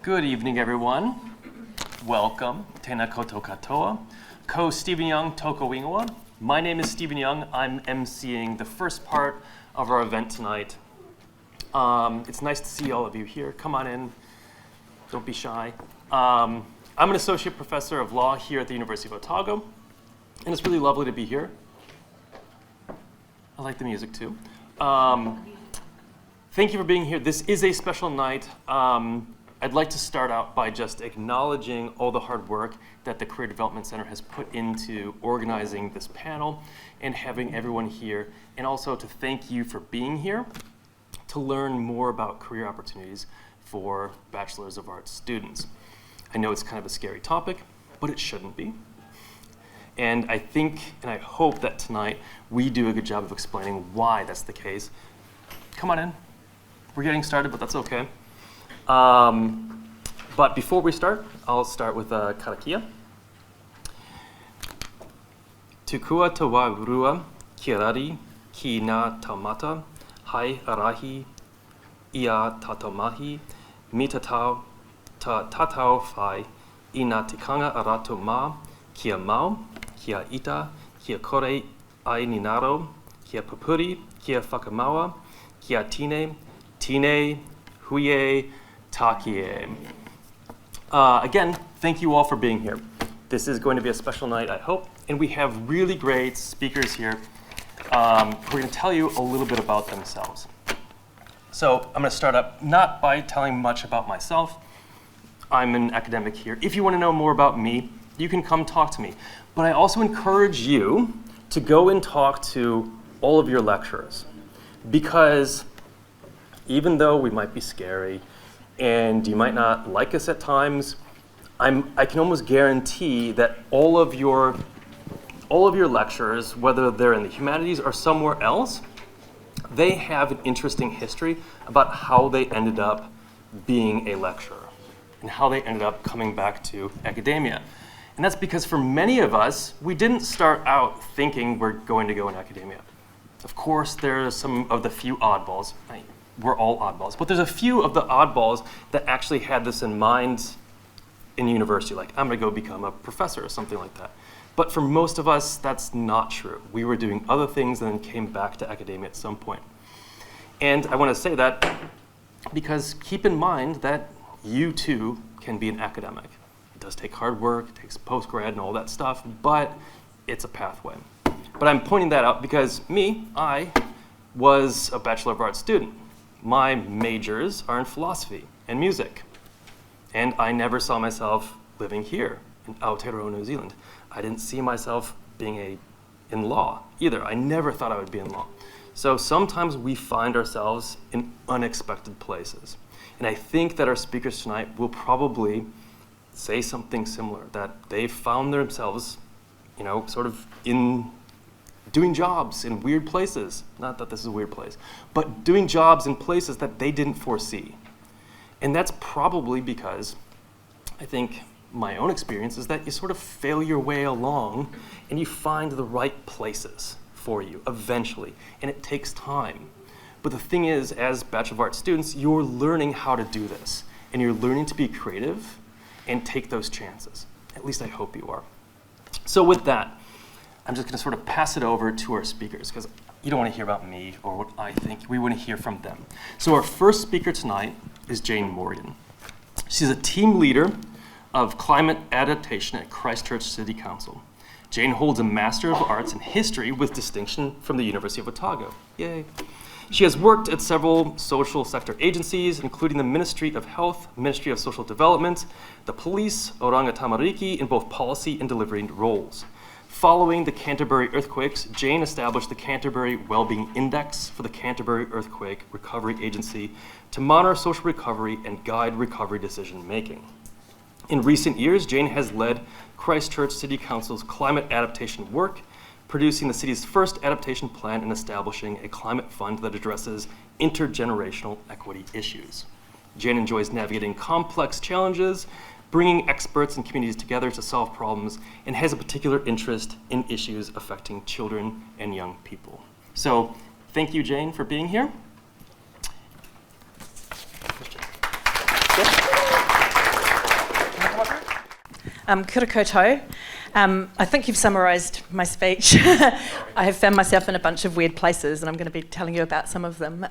Good evening, everyone. Welcome. Tēnā koutou katoa. Ko Stephen Young toko ingoa. My name is Stephen Young. I'm emceeing the first part of our event tonight. It's nice to see all of you here. Come on in. Don't be shy. I'm an associate professor of law here at the University of Otago, and it's really lovely to be here. I like the music too. Thank you for being here. This is a special night. I'd like to start out by just acknowledging all the hard work that the Career Development Center has put into organizing this panel and having everyone here, and also to thank you for being here to learn more about career opportunities for Bachelors of Arts students. I know it's kind of a scary topic, but it shouldn't be. And I think and I hope that tonight we do a good job of explaining why that's the case. Come on in. We're getting started, but that's okay. But before we start, I'll start with karakia. Tukua te wā urua ki rari ki ngā taumata, hai arahi ia tātou mahi, mi tatau ta tatau whai I ngā tikanga a rātou mā, kia mau, kia ita, kia kore ai ninaro, kia pupuri, kia whakamaua, kia tine, huie, takie. Again, thank you all for being here. This is going to be a special night, I hope, and we have really great speakers here who are going to tell you a little bit about themselves. So I'm going to start up not by telling much about myself. I'm an academic here. If you want to know more about me, you can come talk to me. But I also encourage you to go and talk to all of your lecturers, because even though we might be scary and you might not like us at times, I can almost guarantee that all of your lecturers, whether they're in the humanities or somewhere else, they have an interesting history about how they ended up being a lecturer and how they ended up coming back to academia. And that's because for many of us, we didn't start out thinking we're going to go in academia. Of course, there are some of the few oddballs. We're all oddballs, but there's a few of the oddballs that actually had this in mind in university, like I'm gonna go become a professor or something like that. But for most of us, that's not true. We were doing other things and then came back to academia at some point. And I wanna say that because keep in mind that you too can be an academic. It does take hard work, it takes post-grad and all that stuff, but it's a pathway. But I'm pointing that out because I was a Bachelor of Arts student. My majors are in philosophy and music. And I never saw myself living here in Aotearoa, New Zealand. I didn't see myself being in law either. I never thought I would be in law. So sometimes we find ourselves in unexpected places. And I think that our speakers tonight will probably say something similar, that they found themselves, sort of in doing jobs in weird places. Not that this is a weird place, but doing jobs in places that they didn't foresee. And that's probably because I think my own experience is that you sort of fail your way along and you find the right places for you eventually, and it takes time. But the thing is, as Bachelor of Arts students, you're learning how to do this, and you're learning to be creative and take those chances. At least I hope you are. So with that, I'm just going to sort of pass it over to our speakers, because you don't want to hear about me or what I think. We want to hear from them. So our first speaker tonight is Jane Morgan. She's a team leader of climate adaptation at Christchurch City Council. Jane holds a Master of Arts in History with distinction from the University of Otago. Yay. She has worked at several social sector agencies, including the Ministry of Health, Ministry of Social Development, the police, Oranga Tamariki, in both policy and delivery roles. Following the Canterbury earthquakes, Jane established the Canterbury Wellbeing Index for the Canterbury Earthquake Recovery Agency to monitor social recovery and guide recovery decision making. In recent years, Jane has led Christchurch City Council's climate adaptation work, producing the city's first adaptation plan and establishing a climate fund that addresses intergenerational equity issues. Jane enjoys navigating complex challenges, bringing experts and communities together to solve problems, and has a particular interest in issues affecting children and young people. So thank you, Jane, for being here. Question. Yes? Kia ora koutou. I think you've summarised my speech. I have found myself in a bunch of weird places and I'm going to be telling you about some of them.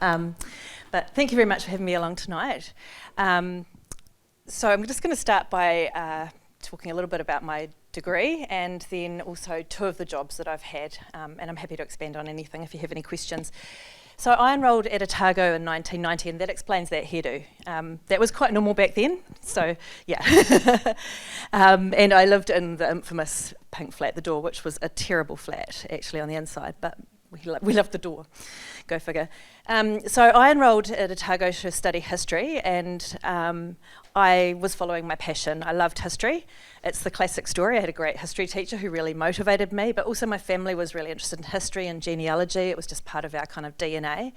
But thank you very much for having me along tonight. So I'm just going to start by talking a little bit about my degree and then also two of the jobs that I've had, and I'm happy to expand on anything if you have any questions. So I enrolled at Otago in 1990, and that explains that hairdo. That was quite normal back then, so yeah. And I lived in the infamous pink flat, the door, which was a terrible flat actually on the inside, but we loved the door, go figure. So I enrolled at Otago to study history, and I was following my passion. I loved history. It's the classic story. I had a great history teacher who really motivated me, but also my family was really interested in history and genealogy. It was just part of our kind of DNA.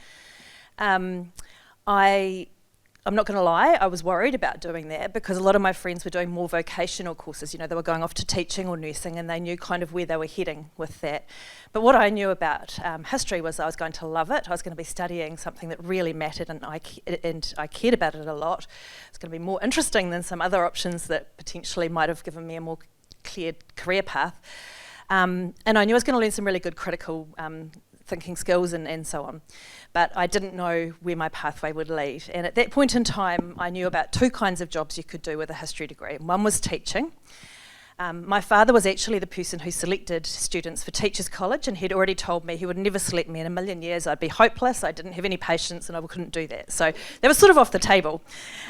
I'm not going to lie, I was worried about doing that because a lot of my friends were doing more vocational courses. You know, they were going off to teaching or nursing and they knew kind of where they were heading with that. But what I knew about history was I was going to love it. I was going to be studying something that really mattered and I cared about it a lot. It's going to be more interesting than some other options that potentially might have given me a more clear career path. And I knew I was going to learn some really good critical thinking skills and so on. But I didn't know where my pathway would lead. And at that point in time, I knew about two kinds of jobs you could do with a history degree. One was teaching. My father was actually the person who selected students for Teachers College, and he'd already told me he would never select me in a million years. I'd be hopeless, I didn't have any patience, and I couldn't do that. So that was sort of off the table.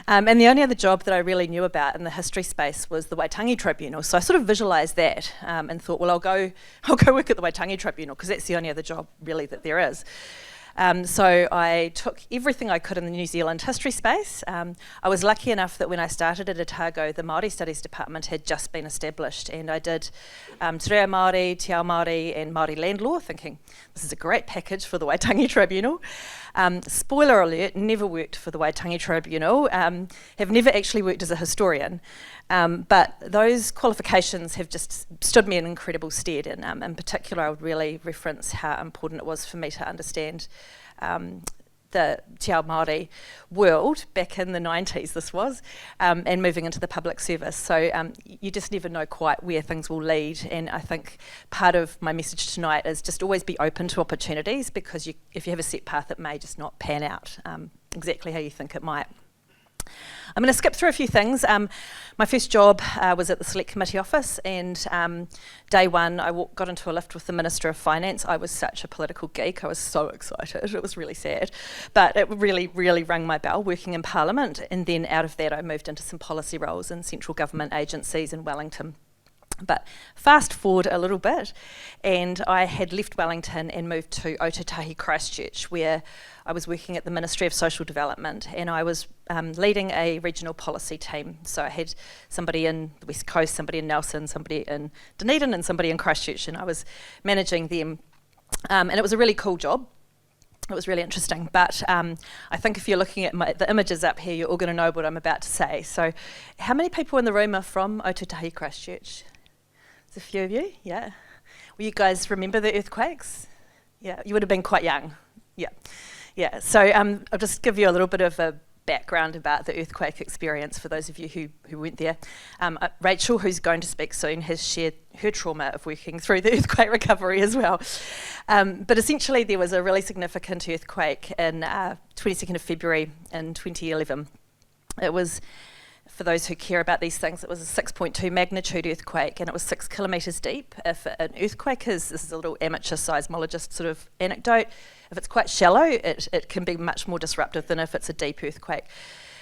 And the only other job that I really knew about in the history space was the Waitangi Tribunal. So I sort of visualised that and thought, well, I'll go work at the Waitangi Tribunal because that's the only other job really that there is. So I took everything I could in the New Zealand history space. I was lucky enough that when I started at Otago, the Māori Studies Department had just been established, and I did Te Reo Māori, Te Ao Māori and Māori land law, thinking this is a great package for the Waitangi Tribunal. Spoiler alert, never worked for the Waitangi Tribunal, have never actually worked as a historian, but those qualifications have just stood me in incredible stead, and in particular I would really reference how important it was for me to understand the Te Ao Māori world back in the 90s this was, and moving into the public service. So you just never know quite where things will lead, and I think part of my message tonight is just always be open to opportunities, because if you have a set path it may just not pan out exactly how you think it might. I'm going to skip through a few things. My first job was at the Select Committee office, and day one I got into a lift with the Minister of Finance. I was such a political geek, I was so excited, it was really sad. But it really, really rang my bell working in Parliament, and then out of that I moved into some policy roles in central government agencies in Wellington. But fast forward a little bit, and I had left Wellington and moved to Otago, Christchurch, where I was working at the Ministry of Social Development, and I was leading a regional policy team. So I had somebody in the West Coast, somebody in Nelson, somebody in Dunedin, and somebody in Christchurch, and I was managing them. And it was a really cool job. It was really interesting, but I think if you're looking at the images up here, you're all going to know what I'm about to say. So how many people in the room are from Otago, Christchurch? A few of you, yeah. Will you guys remember the earthquakes? Yeah, you would have been quite young. Yeah. So I'll just give you a little bit of a background about the earthquake experience for those of you who weren't there. Rachel, who's going to speak soon, has shared her trauma of working through the earthquake recovery as well. But essentially there was a really significant earthquake in 22nd of February in 2011. It was, for those who care about these things, it was a 6.2 magnitude earthquake, and it was 6 kilometres deep. If an earthquake is, this is a little amateur seismologist sort of anecdote, if it's quite shallow, it can be much more disruptive than if it's a deep earthquake.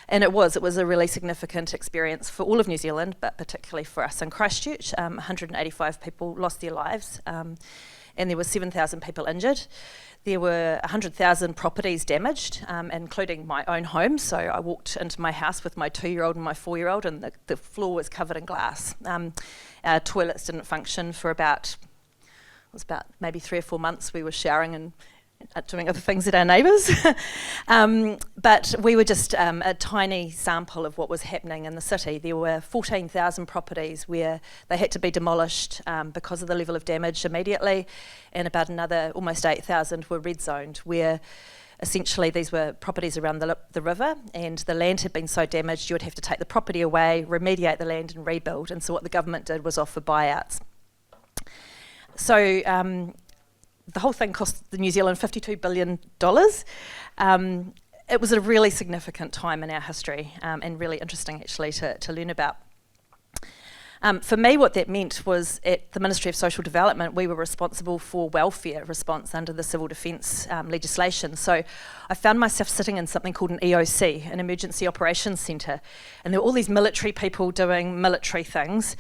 And it was a really significant experience for all of New Zealand, but particularly for us in Christchurch. 185 people lost their lives, and there were 7,000 people injured. There were 100,000 properties damaged, including my own home. So I walked into my house with my 2-year-old and my 4-year-old, and the floor was covered in glass. Our toilets didn't function for about maybe 3 or 4 months. We were showering and doing other things at our neighbours. But we were just a tiny sample of what was happening in the city. There were 14,000 properties where they had to be demolished because of the level of damage immediately, and about another almost 8,000 were red zoned, where essentially these were properties around the river, and the land had been so damaged you would have to take the property away, remediate the land and rebuild. And so what the government did was offer buyouts. So the whole thing cost the New Zealand $52 billion. It was a really significant time in our history, and really interesting actually to learn about. For me, what that meant was at the Ministry of Social Development, we were responsible for welfare response under the civil defence legislation. So I found myself sitting in something called an EOC, an Emergency Operations Centre, and there were all these military people doing military things.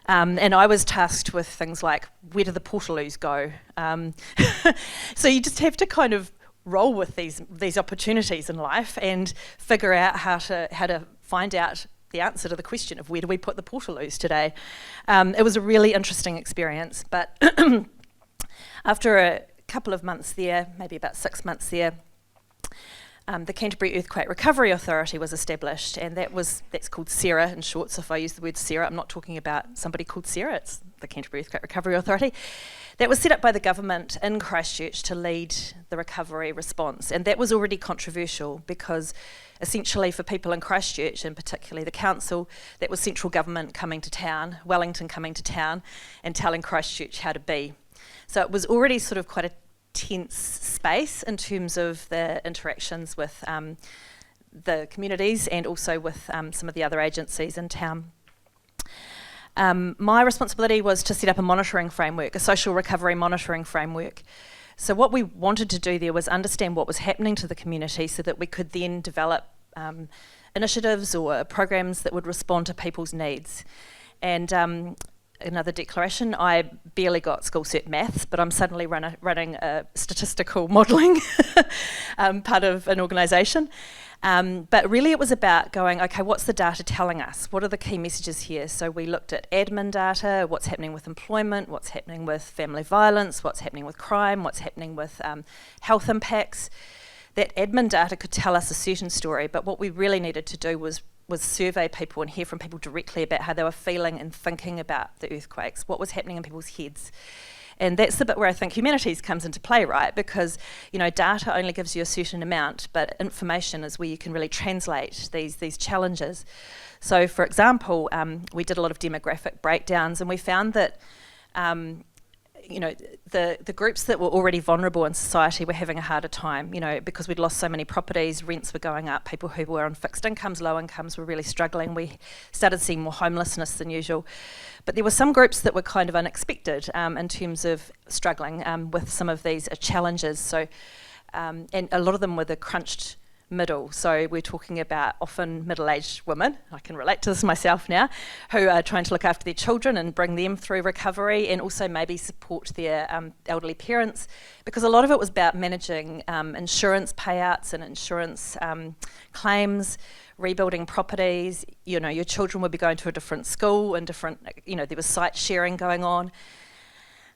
And I was tasked with things like, where do the portaloos go? So you just have to kind of roll with these opportunities in life and figure out how to find out the answer to the question of where do we put the portaloos today. It was a really interesting experience, but after a couple of months there, maybe about 6 months there, the Canterbury Earthquake Recovery Authority was established, and that's called SERA in short. So if I use the word SERA, I'm not talking about somebody called SERA, it's the Canterbury Earthquake Recovery Authority. That was set up by the government in Christchurch to lead the recovery response, and that was already controversial because essentially for people in Christchurch, and particularly the council, that was central government coming to town, Wellington coming to town, and telling Christchurch how to be. So it was already sort of quite a tense space in terms of the interactions with the communities and also with some of the other agencies in town. My responsibility was to set up a monitoring framework, a social recovery monitoring framework. So what we wanted to do there was understand what was happening to the community so that we could then develop initiatives or programs that would respond to people's needs. And another declaration, I barely got school cert maths, but I'm suddenly running a statistical modelling part of an organisation. But really it was about going, okay, what's the data telling us? What are the key messages here? So we looked at admin data, what's happening with employment, what's happening with family violence, what's happening with crime, what's happening with health impacts. That admin data could tell us a certain story, but what we really needed to do was survey people and hear from people directly about how they were feeling and thinking about the earthquakes, what was happening in people's heads. And that's the bit where I think humanities comes into play, right? Because, data only gives you a certain amount, but information is where you can really translate these challenges. So, for example, we did a lot of demographic breakdowns, and we found that the groups that were already vulnerable in society were having a harder time, because we'd lost so many properties, rents were going up, people who were on fixed incomes, low incomes were really struggling. We started seeing more homelessness than usual. But there were some groups that were kind of unexpected in terms of struggling with some of these challenges. So, and a lot of them were the crunched middle. So we're talking about often middle-aged women, I can relate to this myself now, who are trying to look after their children and bring them through recovery and also maybe support their elderly parents, because a lot of it was about managing insurance payouts and insurance claims, rebuilding properties. Your children would be going to a different school and different, there was site sharing going on.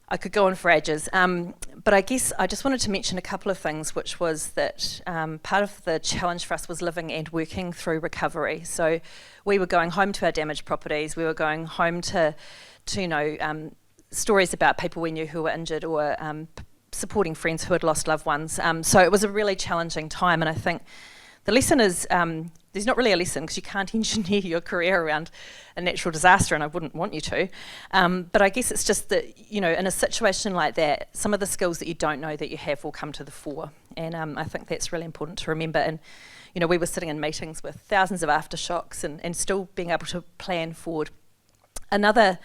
I could go on for ages, but I guess I just wanted to mention a couple of things, which was that part of the challenge for us was living and working through recovery. So we were going home to our damaged properties, we were going home to stories about people we knew who were injured or supporting friends who had lost loved ones. So it was a really challenging time, and I think the lesson is, there's not really a lesson because you can't engineer your career around a natural disaster, and I wouldn't want you to. But I guess it's just that, in a situation like that, some of the skills that you don't know that you have will come to the fore. And I think that's really important to remember. And, we were sitting in meetings with thousands of aftershocks and still being able to plan forward. Another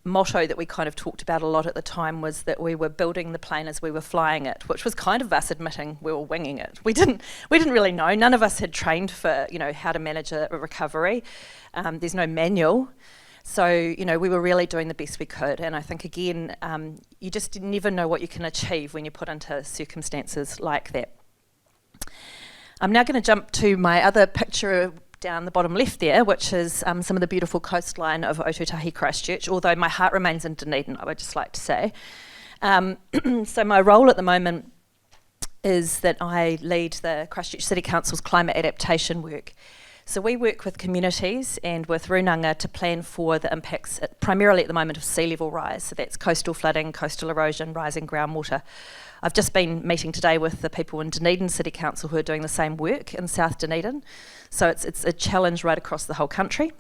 motto that we kind of talked about a lot at the time was that we were building the plane as we were flying it, which was kind of us admitting we were winging it. We didn't really know. None of us had trained for how to manage a recovery. There's no manual, so we were really doing the best we could. And I think again, you just never know what you can achieve when you're put into circumstances like that. I'm now going to jump to my other picture down the bottom left there, which is some of the beautiful coastline of Otutahi, Christchurch, although my heart remains in Dunedin, I would just like to say. So my role at the moment is that I lead the Christchurch City Council's climate adaptation work. So we work with communities and with runanga to plan for the impacts, primarily at the moment, of sea level rise. So that's coastal flooding, coastal erosion, rising groundwater. I've just been meeting today with the people in Dunedin City Council who are doing the same work in South Dunedin. So it's a challenge right across the whole country.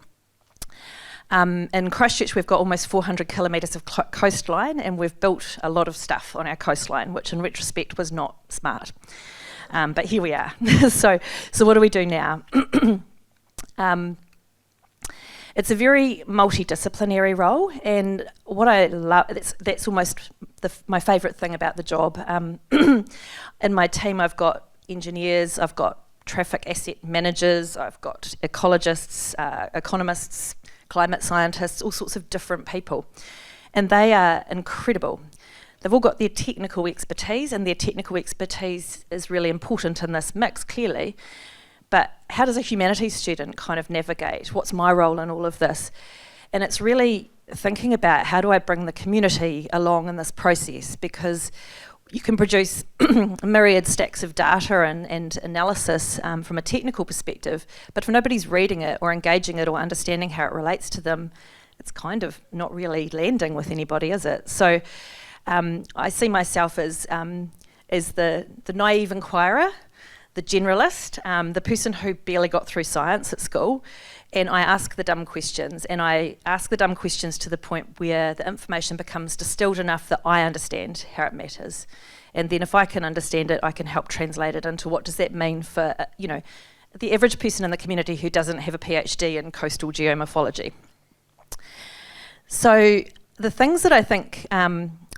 In Christchurch, we've got almost 400 kilometres of coastline, and we've built a lot of stuff on our coastline, which in retrospect was not smart. But here we are. So what do we do now? It's a very multidisciplinary role, and what I love, that's almost my favourite thing about the job. In my team, I've got engineers, I've got traffic asset managers, I've got ecologists, economists, climate scientists, all sorts of different people. And they are incredible. They've all got their technical expertise, and their technical expertise is really important in this mix, clearly. But how does a humanities student kind of navigate? What's my role in all of this? And it's really thinking about how do I bring the community along in this process, because you can produce myriad stacks of data and analysis from a technical perspective, but if nobody's reading it or engaging it or understanding how it relates to them, it's kind of not really landing with anybody, is it? So I see myself as the naive inquirer, the generalist, the person who barely got through science at school, and I ask the dumb questions, and I ask the dumb questions to the point where the information becomes distilled enough that I understand how it matters. And then if I can understand it, I can help translate it into what does that mean for, the average person in the community who doesn't have a PhD in coastal geomorphology. So the things that I think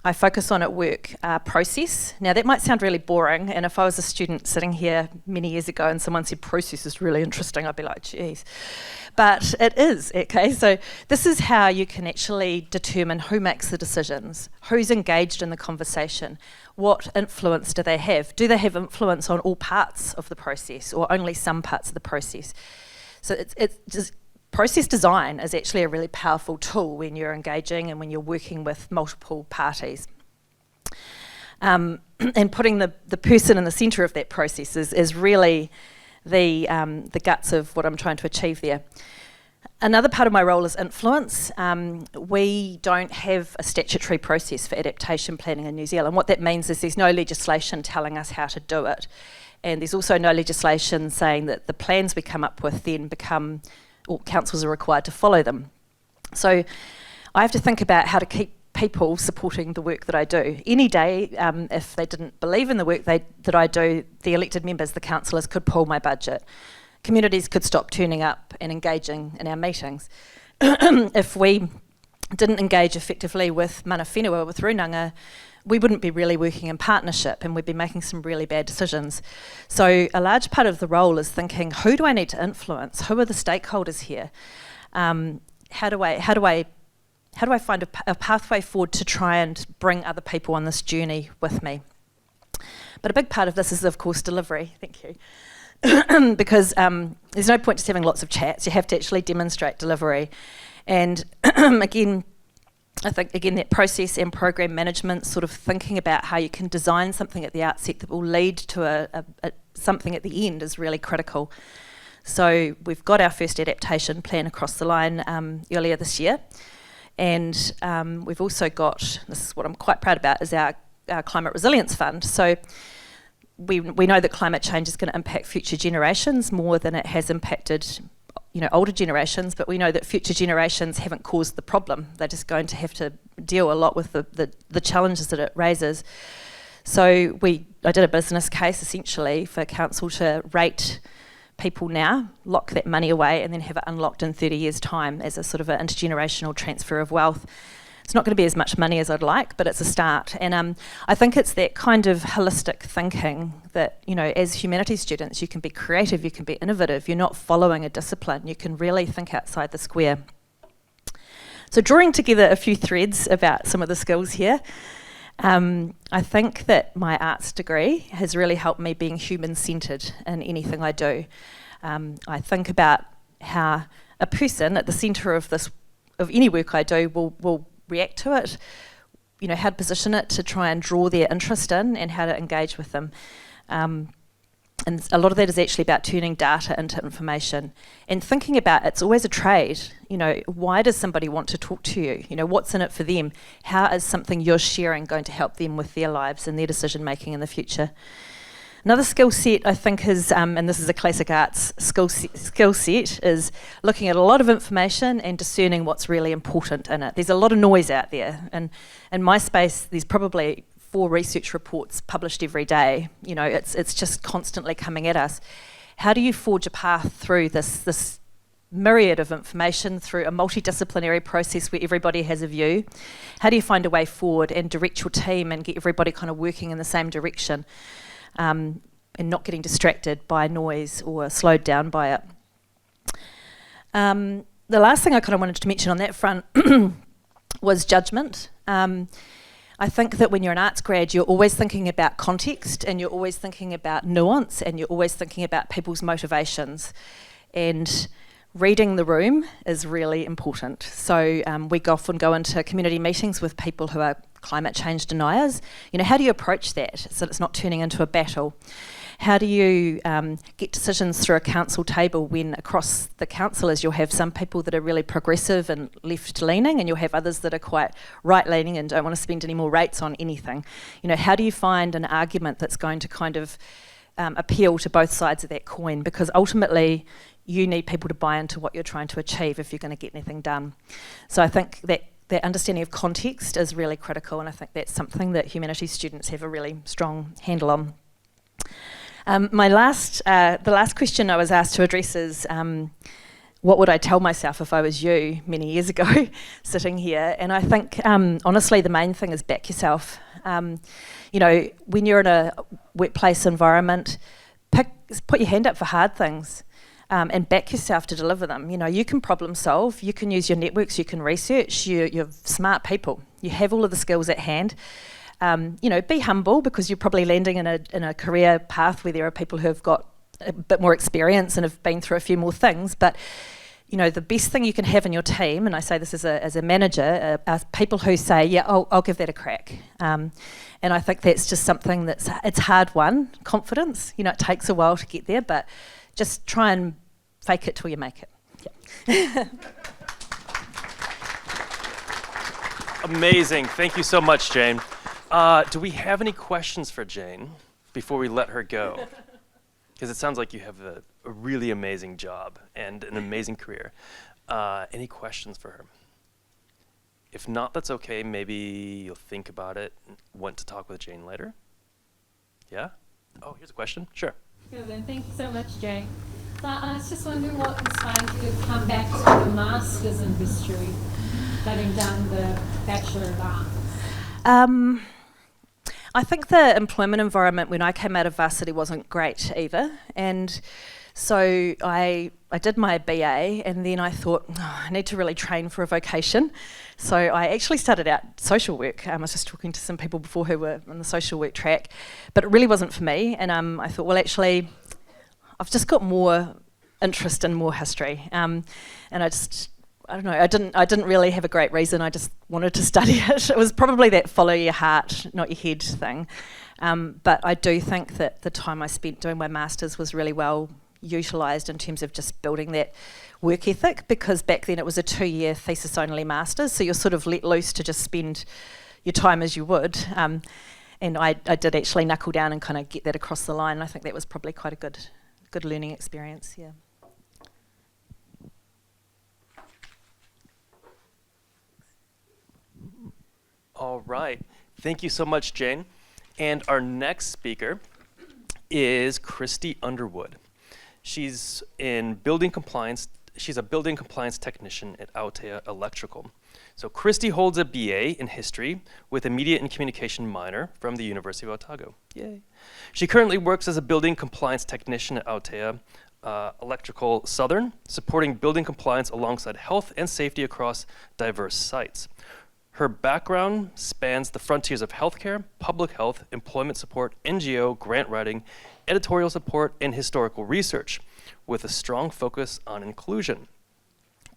I focus on at work are process. Now that might sound really boring, and if I was a student sitting here many years ago and someone said process is really interesting, I'd be like, geez. But it is, okay? So this is how you can actually determine who makes the decisions, who's engaged in the conversation, what influence do they have? Do they have influence on all parts of the process or only some parts of the process? So it's just process design is actually a really powerful tool when you're engaging and when you're working with multiple parties. And putting the person in the centre of that process is really the guts of what I'm trying to achieve there. Another part of my role is influence. We don't have a statutory process for adaptation planning in New Zealand. What that means is there's no legislation telling us how to do it. And there's also no legislation saying that the plans we come up with then become, or councils are required to follow them. So I have to think about how to keep people supporting the work that I do. Any day, if they didn't believe in the work that I do, the elected members, the councillors, could pull my budget. Communities could stop turning up and engaging in our meetings. If we didn't engage effectively with mana whenua, with runanga, we wouldn't be really working in partnership and we'd be making some really bad decisions. So a large part of the role is thinking, who do I need to influence? Who are the stakeholders here? How do I find a pathway forward to try and bring other people on this journey with me? But a big part of this is, of course, delivery. Thank you. Because there's no point just having lots of chats. You have to actually demonstrate delivery. And again, I think, that process and program management, sort of thinking about how you can design something at the outset that will lead to something at the end is really critical. So we've got our first adaptation plan across the line earlier this year. And we've also got, this is what I'm quite proud about, is our Climate Resilience Fund. So we know that climate change is going to impact future generations more than it has impacted older generations, but we know that future generations haven't caused the problem. They're just going to have to deal a lot with the challenges that it raises. So I did a business case essentially for council to rate people now, lock that money away, and then have it unlocked in 30 years' time as a sort of an intergenerational transfer of wealth. It's not going to be as much money as I'd like, but it's a start. And I think it's that kind of holistic thinking that, as humanities students, you can be creative, you can be innovative, you're not following a discipline, you can really think outside the square. So drawing together a few threads about some of the skills here, I think that my arts degree has really helped me being human-centred in anything I do. I think about how a person at the centre of any work I do will react to it, how to position it to try and draw their interest in and how to engage with them. And a lot of that is actually about turning data into information and thinking about it's always a trade. You know, why does somebody want to talk to you? You know, what's in it for them? How is something you're sharing going to help them with their lives and their decision making in the future? Another skill set I think is, and this is a classic arts skill set, is looking at a lot of information and discerning what's really important in it. There's a lot of noise out there, and in my space there's probably 4 research reports published every day. You know, it's just constantly coming at us. How do you forge a path through this myriad of information, through a multidisciplinary process where everybody has a view? How do you find a way forward and direct your team and get everybody kind of working in the same direction, and not getting distracted by noise or slowed down by it? The last thing I kind of wanted to mention on that front was judgment. I think that when you're an arts grad, you're always thinking about context, and you're always thinking about nuance, and you're always thinking about people's motivations. And reading the room is really important. So we often go into community meetings with people who are climate change deniers. You know, how do you approach that so that it's not turning into a battle? How do you get decisions through a council table when across the councillors you'll have some people that are really progressive and left-leaning, and you'll have others that are quite right-leaning and don't want to spend any more rates on anything? You know, how do you find an argument that's going to kind of appeal to both sides of that coin? Because ultimately you need people to buy into what you're trying to achieve if you're going to get anything done. So I think that understanding of context is really critical, and I think that's something that humanities students have a really strong handle on. The last question I was asked to address is, what would I tell myself if I was you many years ago, sitting here? And I think, honestly, the main thing is back yourself. You know, when you're in a workplace environment, put your hand up for hard things. And back yourself to deliver them. You know, you can problem solve, you can use your networks, you can research, you're smart people. You have all of the skills at hand. You know, be humble, because you're probably landing in a career path where there are people who have got a bit more experience and have been through a few more things. But, you know, the best thing you can have in your team, and I say this as a manager, are people who say, yeah, I'll give that a crack. And I think that's just something it's hard won, confidence. You know, it takes a while to get there, but just try and fake it till you make it. Yeah. Amazing. Thank you so much, Jane. Do we have any questions for Jane before we let her go? Because it sounds like you have a really amazing job and an amazing career. Any questions for her? If not, that's okay. Maybe you'll think about it and want to talk with Jane later. Yeah? Oh, here's a question. Sure. Good, then. Thank you so much, Jane. So I was just wondering what inspired you to come back to the Masters in History, having done the Bachelor of Arts. I think the employment environment when I came out of varsity wasn't great either, and so I did my BA, and then I thought, I need to really train for a vocation. So I actually started out social work. I was just talking to some people before who were on the social work track, but it really wasn't for me, and I thought, well, actually, I've just got more interest in more history, and I don't know, I didn't really have a great reason. I just wanted to study it. It was probably that follow your heart, not your head thing. But I do think that the time I spent doing my masters was really well utilised in terms of just building that work ethic, because back then it was a 2-year thesis only masters, so you're sort of let loose to just spend your time as you would. And I did actually knuckle down and kind of get that across the line. I think that was probably quite a good learning experience, yeah. All right. Thank you so much, Jane. And our next speaker is Christy Underwood. She's in building compliance. She's a building compliance technician at Aotea Electrical. So Christy holds a BA in history with a media and communication minor from the University of Otago. Yay. She currently works as a building compliance technician at Aotea Electrical Southern, supporting building compliance alongside health and safety across diverse sites. Her background spans the frontiers of healthcare, public health, employment support, NGO, grant writing, editorial support, and historical research, with a strong focus on inclusion.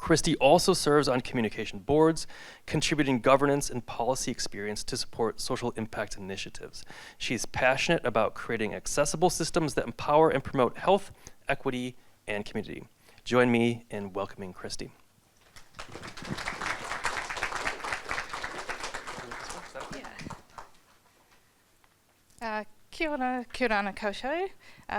Christy also serves on communication boards, contributing governance and policy experience to support social impact initiatives. She's passionate about creating accessible systems that empower and promote health, equity, and community. Join me in welcoming Christy. Kia ora koutou.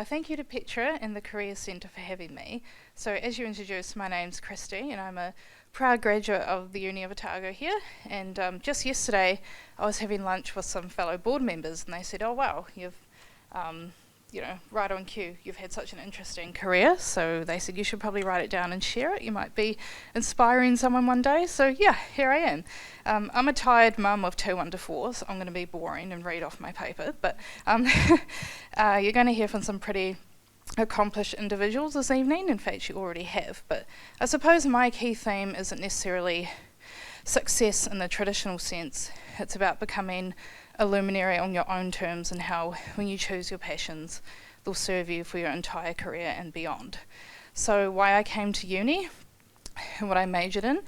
Thank you to Petra and the Career Centre for having me. So as you introduced, my name's Christy and I'm a proud graduate of the Uni of Otago here, and just yesterday I was having lunch with some fellow board members and they said, oh wow, you've right on cue, you've had such an interesting career. So they said you should probably write it down and share it. You might be inspiring someone one day. So yeah, here I am. I'm a tired mum of 2 under-4s. I'm going to be boring and read off my paper, but you're going to hear from some pretty accomplished individuals this evening. In fact, you already have. But I suppose my key theme isn't necessarily success in the traditional sense. It's about becoming a luminary on your own terms and how, when you choose your passions, they'll serve you for your entire career and beyond. So why I came to uni and what I majored in.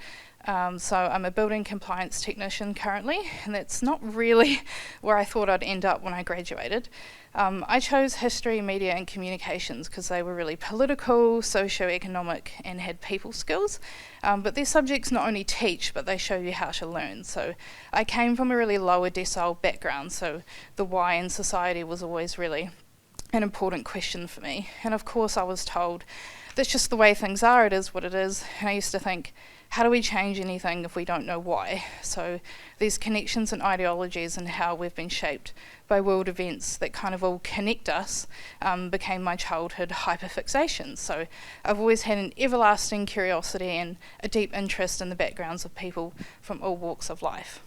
So I'm a building compliance technician currently, and that's not really where I thought I'd end up when I graduated. I chose history, media and communications because they were really political, socio-economic and had people skills. But these subjects not only teach, but they show you how to learn. So I came from a really lower decile background, so the why in society was always really an important question for me. And of course I was told, that's just the way things are, it is what it is. And I used to think, how do we change anything if we don't know why? So these connections and ideologies and how we've been shaped by world events that kind of all connect us became my childhood hyperfixation. So I've always had an everlasting curiosity and a deep interest in the backgrounds of people from all walks of life.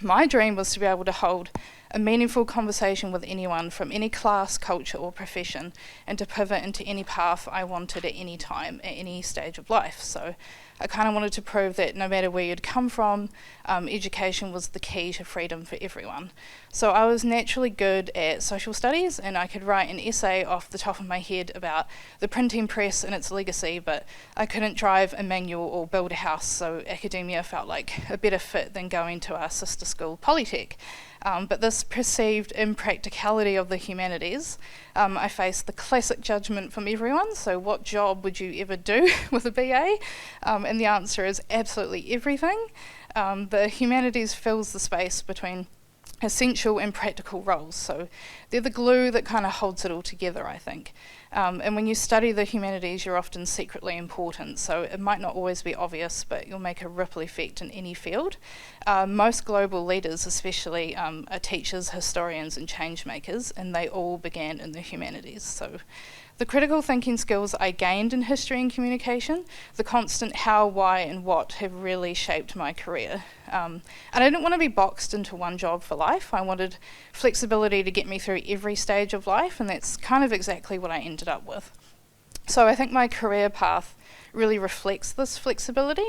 My dream was to be able to hold a meaningful conversation with anyone from any class, culture or profession, and to pivot into any path I wanted at any time, at any stage of life. So I kind of wanted to prove that no matter where you'd come from, education was the key to freedom for everyone. So I was naturally good at social studies, and I could write an essay off the top of my head about the printing press and its legacy, but I couldn't drive a manual or build a house, so academia felt like a better fit than going to our sister school, Polytech. But this perceived impracticality of the humanities, I faced the classic judgment from everyone, so what job would you ever do with a BA? And the answer is absolutely everything. The humanities fills the space between essential and practical roles, so they're the glue that kind of holds it all together, I think. And when you study the humanities, you're often secretly important, so it might not always be obvious, but you'll make a ripple effect in any field. Most global leaders especially are teachers, historians and change makers, and they all began in the humanities. So the critical thinking skills I gained in history and communication, the constant how, why and what have really shaped my career. And I didn't want to be boxed into one job for life. I wanted flexibility to get me through every stage of life, and that's kind of exactly what I ended up with. So I think my career path really reflects this flexibility.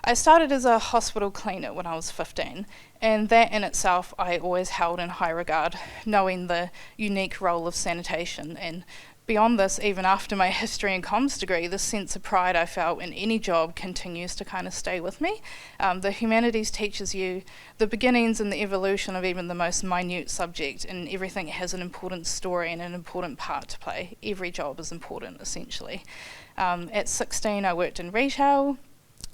I started as a hospital cleaner when I was 15, and that in itself I always held in high regard, knowing the unique role of sanitation. And beyond this, even after my history and comms degree, this sense of pride I felt in any job continues to kind of stay with me. The humanities teaches you the beginnings and the evolution of even the most minute subject, and everything has an important story and an important part to play. Every job is important, essentially. At 16, I worked in retail.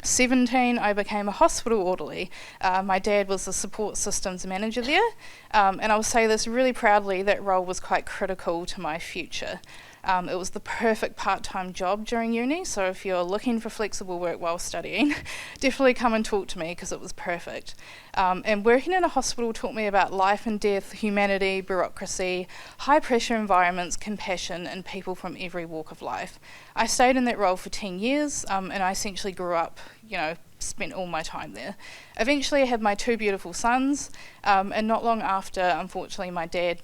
17, I became a hospital orderly. My dad was the support systems manager there, and I will say this really proudly, that role was quite critical to my future. It was the perfect part-time job during uni, so if you're looking for flexible work while studying, definitely come and talk to me because it was perfect. And working in a hospital taught me about life and death, humanity, bureaucracy, high-pressure environments, compassion, and people from every walk of life. I stayed in that role for 10 years, and I essentially grew up, spent all my time there. Eventually I had my 2 beautiful sons, and not long after, unfortunately, my dad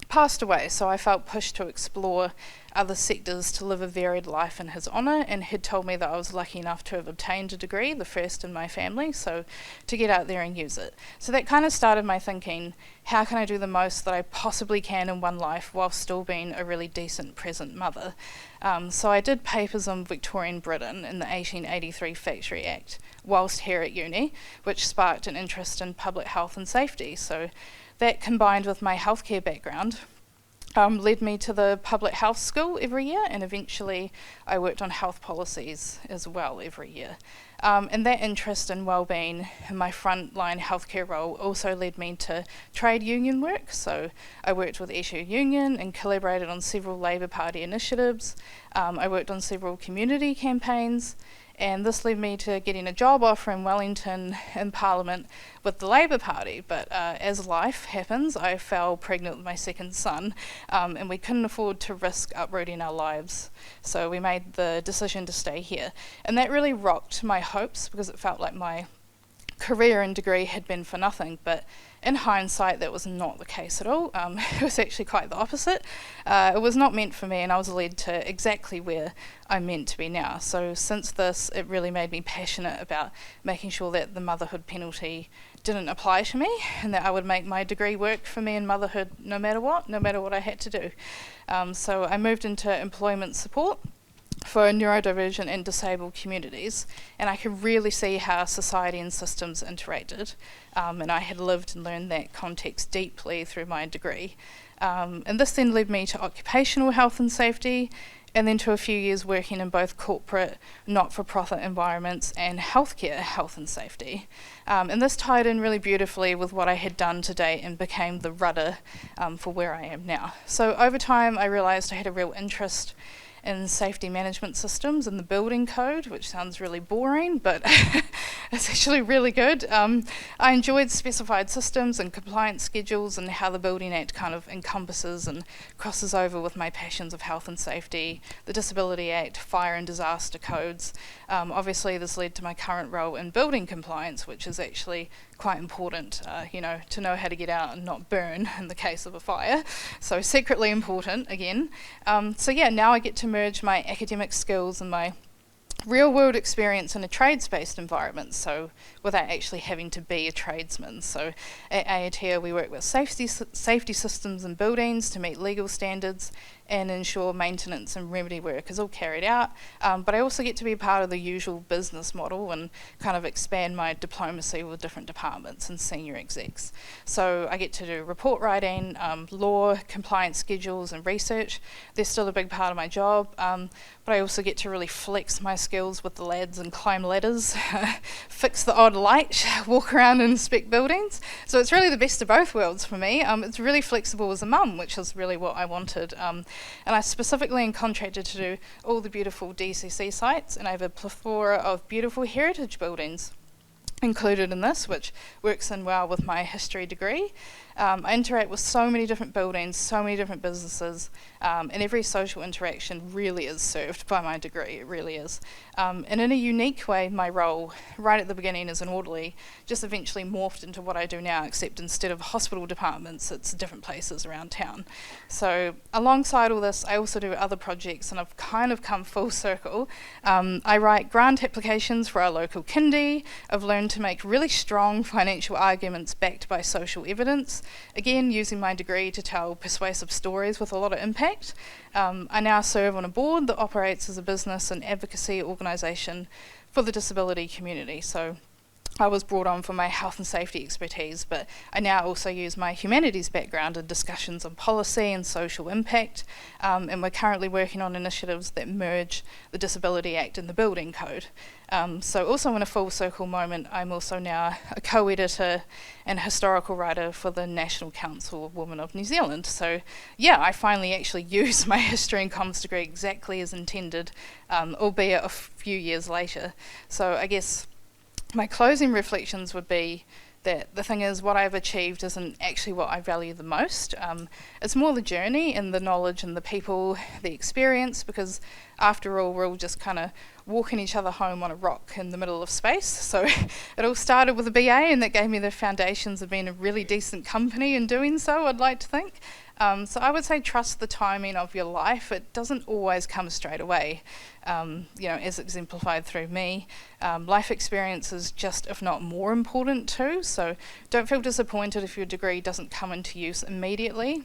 passed away, so I felt pushed to explore other sectors to live a varied life in his honour, and he'd told me that I was lucky enough to have obtained a degree, the first in my family, so to get out there and use it. So that kind of started my thinking, how can I do the most that I possibly can in one life while still being a really decent present mother? So I did papers on Victorian Britain in the 1883 Factory Act whilst here at uni, which sparked an interest in public health and safety. So that, combined with my healthcare background, led me to the public health school every year, and eventually I worked on health policies as well every year. And that interest in wellbeing in my frontline healthcare role also led me to trade union work. So I worked with Issue Union and collaborated on several Labour Party initiatives. I worked on several community campaigns, and this led me to getting a job offer in Wellington in Parliament with the Labour Party. But as life happens, I fell pregnant with my second son, and we couldn't afford to risk uprooting our lives. So we made the decision to stay here. And that really rocked my hopes, because it felt like my career and degree had been for nothing. But in hindsight, that was not the case at all. It was actually quite the opposite. It was not meant for me, and I was led to exactly where I'm meant to be now. So since this, it really made me passionate about making sure that the motherhood penalty didn't apply to me, and that I would make my degree work for me in motherhood no matter what I had to do. So I moved into employment support for neurodivergent and disabled communities, and I could really see how society and systems interacted, and I had lived and learned that context deeply through my degree. And this then led me to occupational health and safety, and then to a few years working in both corporate, not-for-profit environments and healthcare health and safety. And this tied in really beautifully with what I had done to date and became the rudder for where I am now. So over time, I realised I had a real interest in safety management systems and the building code, which sounds really boring, but it's actually really good. I enjoyed specified systems and compliance schedules, and how the Building Act kind of encompasses and crosses over with my passions of health and safety, the Disability Act, fire and disaster codes. Obviously, this led to my current role in building compliance, which is actually quite important, to know how to get out and not burn in the case of a fire. So secretly important again. Now I get to merge my academic skills and my real-world experience in a trades-based environment, so without actually having to be a tradesman. So at Aotea, we work with safety systems and buildings to meet legal standards and ensure maintenance and remedy work is all carried out. But I also get to be a part of the usual business model and kind of expand my diplomacy with different departments and senior execs. So I get to do report writing, law, compliance schedules and research. They're still a big part of my job, but I also get to really flex my skills with the lads and climb ladders, fix the odd light, walk around and inspect buildings. So it's really the best of both worlds for me. It's really flexible as a mum, which is really what I wanted. And I specifically am contracted to do all the beautiful DCC sites, and I have a plethora of beautiful heritage buildings included in this, which works in well with my history degree. I interact with so many different buildings, so many different businesses, and every social interaction really is served by my degree, it really is. And in a unique way, my role, right at the beginning as an orderly, just eventually morphed into what I do now, except instead of hospital departments, it's different places around town. So alongside all this, I also do other projects, and I've kind of come full circle. I write grant applications for our local kindy. I've learned to make really strong financial arguments backed by social evidence, again using my degree to tell persuasive stories with a lot of impact. I now serve on a board that operates as a business and advocacy organisation for the disability community. So I was brought on for my health and safety expertise, but I now also use my humanities background in discussions on policy and social impact, and we're currently working on initiatives that merge the Disability Act and the Building Code. So also in a full circle moment, I'm also now a co-editor and historical writer for the National Council of Women of New Zealand. So yeah, I finally actually use my history and comms degree exactly as intended, albeit a few years later. So I guess my closing reflections would be that the thing is, what I've achieved isn't actually what I value the most. It's more the journey and the knowledge and the people, the experience, because after all, we're all just kind of walking each other home on a rock in the middle of space. So it all started with a BA, and that gave me the foundations of being a really decent company in doing so, I'd like to think. So I would say trust the timing of your life. It doesn't always come straight away, as exemplified through me. Life experience is just, if not more important too, so don't feel disappointed if your degree doesn't come into use immediately.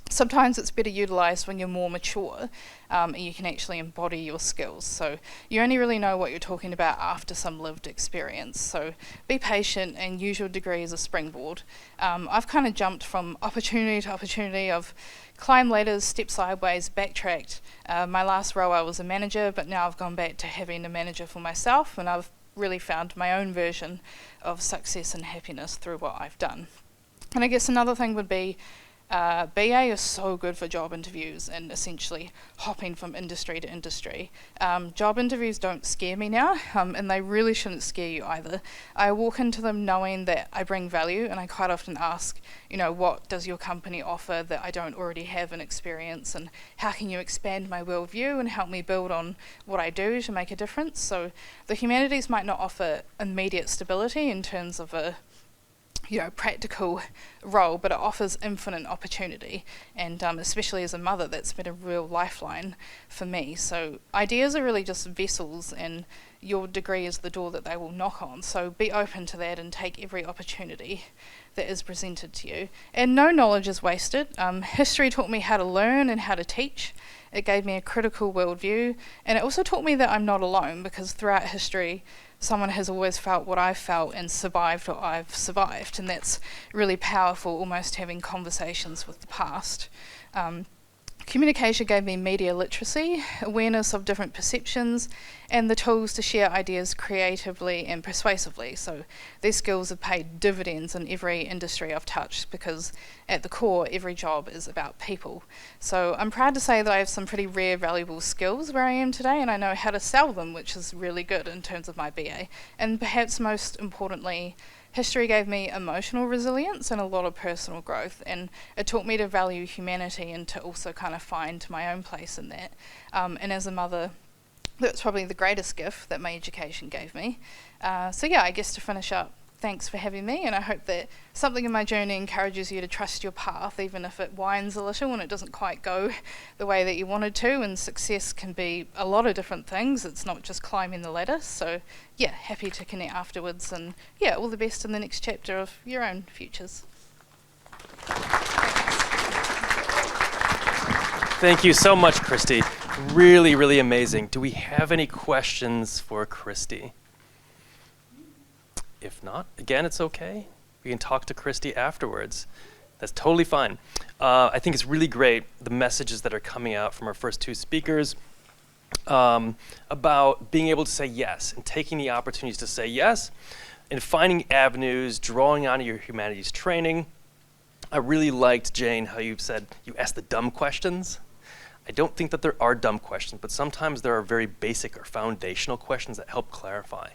Sometimes it's better utilised when you're more mature and you can actually embody your skills. So you only really know what you're talking about after some lived experience. So be patient and use your degree as a springboard. I've kind of jumped from opportunity to opportunity. I've climbed ladders, stepped sideways, backtracked. My last role I was a manager, but now I've gone back to having a manager for myself, and I've really found my own version of success and happiness through what I've done. And I guess another thing would be BA is so good for job interviews and essentially hopping from industry to industry. Job interviews don't scare me now, and they really shouldn't scare you either. I walk into them knowing that I bring value, and I quite often ask, what does your company offer that I don't already have in experience, and how can you expand my worldview and help me build on what I do to make a difference? So the humanities might not offer immediate stability in terms of a practical role, but it offers infinite opportunity, and especially as a mother, that's been a real lifeline for me. So ideas are really just vessels, and your degree is the door that they will knock on. So be open to that and take every opportunity that is presented to you. And no knowledge is wasted. History taught me how to learn and how to teach. It gave me a critical worldview, and it also taught me that I'm not alone, because throughout history someone has always felt what I've felt and survived what I've survived, and that's really powerful, almost having conversations with the past. Communication gave me media literacy, awareness of different perceptions, and the tools to share ideas creatively and persuasively. So these skills have paid dividends in every industry I've touched, because at the core, every job is about people. So I'm proud to say that I have some pretty rare, valuable skills where I am today, and I know how to sell them, which is really good in terms of my BA. And perhaps most importantly, history gave me emotional resilience and a lot of personal growth, and it taught me to value humanity and to also kind of find my own place in that. And as a mother, that's probably the greatest gift that my education gave me. I guess to finish up, thanks for having me, and I hope that something in my journey encourages you to trust your path, even if it winds a little and it doesn't quite go the way that you wanted to. And success can be a lot of different things. It's not just climbing the ladder. So happy to connect afterwards, and all the best in the next chapter of your own futures. Thank you so much, Christy. Really, really amazing. Do we have any questions for Christy? If not, again, it's okay. We can talk to Christy afterwards. That's totally fine. I think it's really great, the messages that are coming out from our first two speakers about being able to say yes and taking the opportunities to say yes and finding avenues, drawing on your humanities training. I really liked, Jane, how you said you asked the dumb questions. I don't think that there are dumb questions, but sometimes there are very basic or foundational questions that help clarify.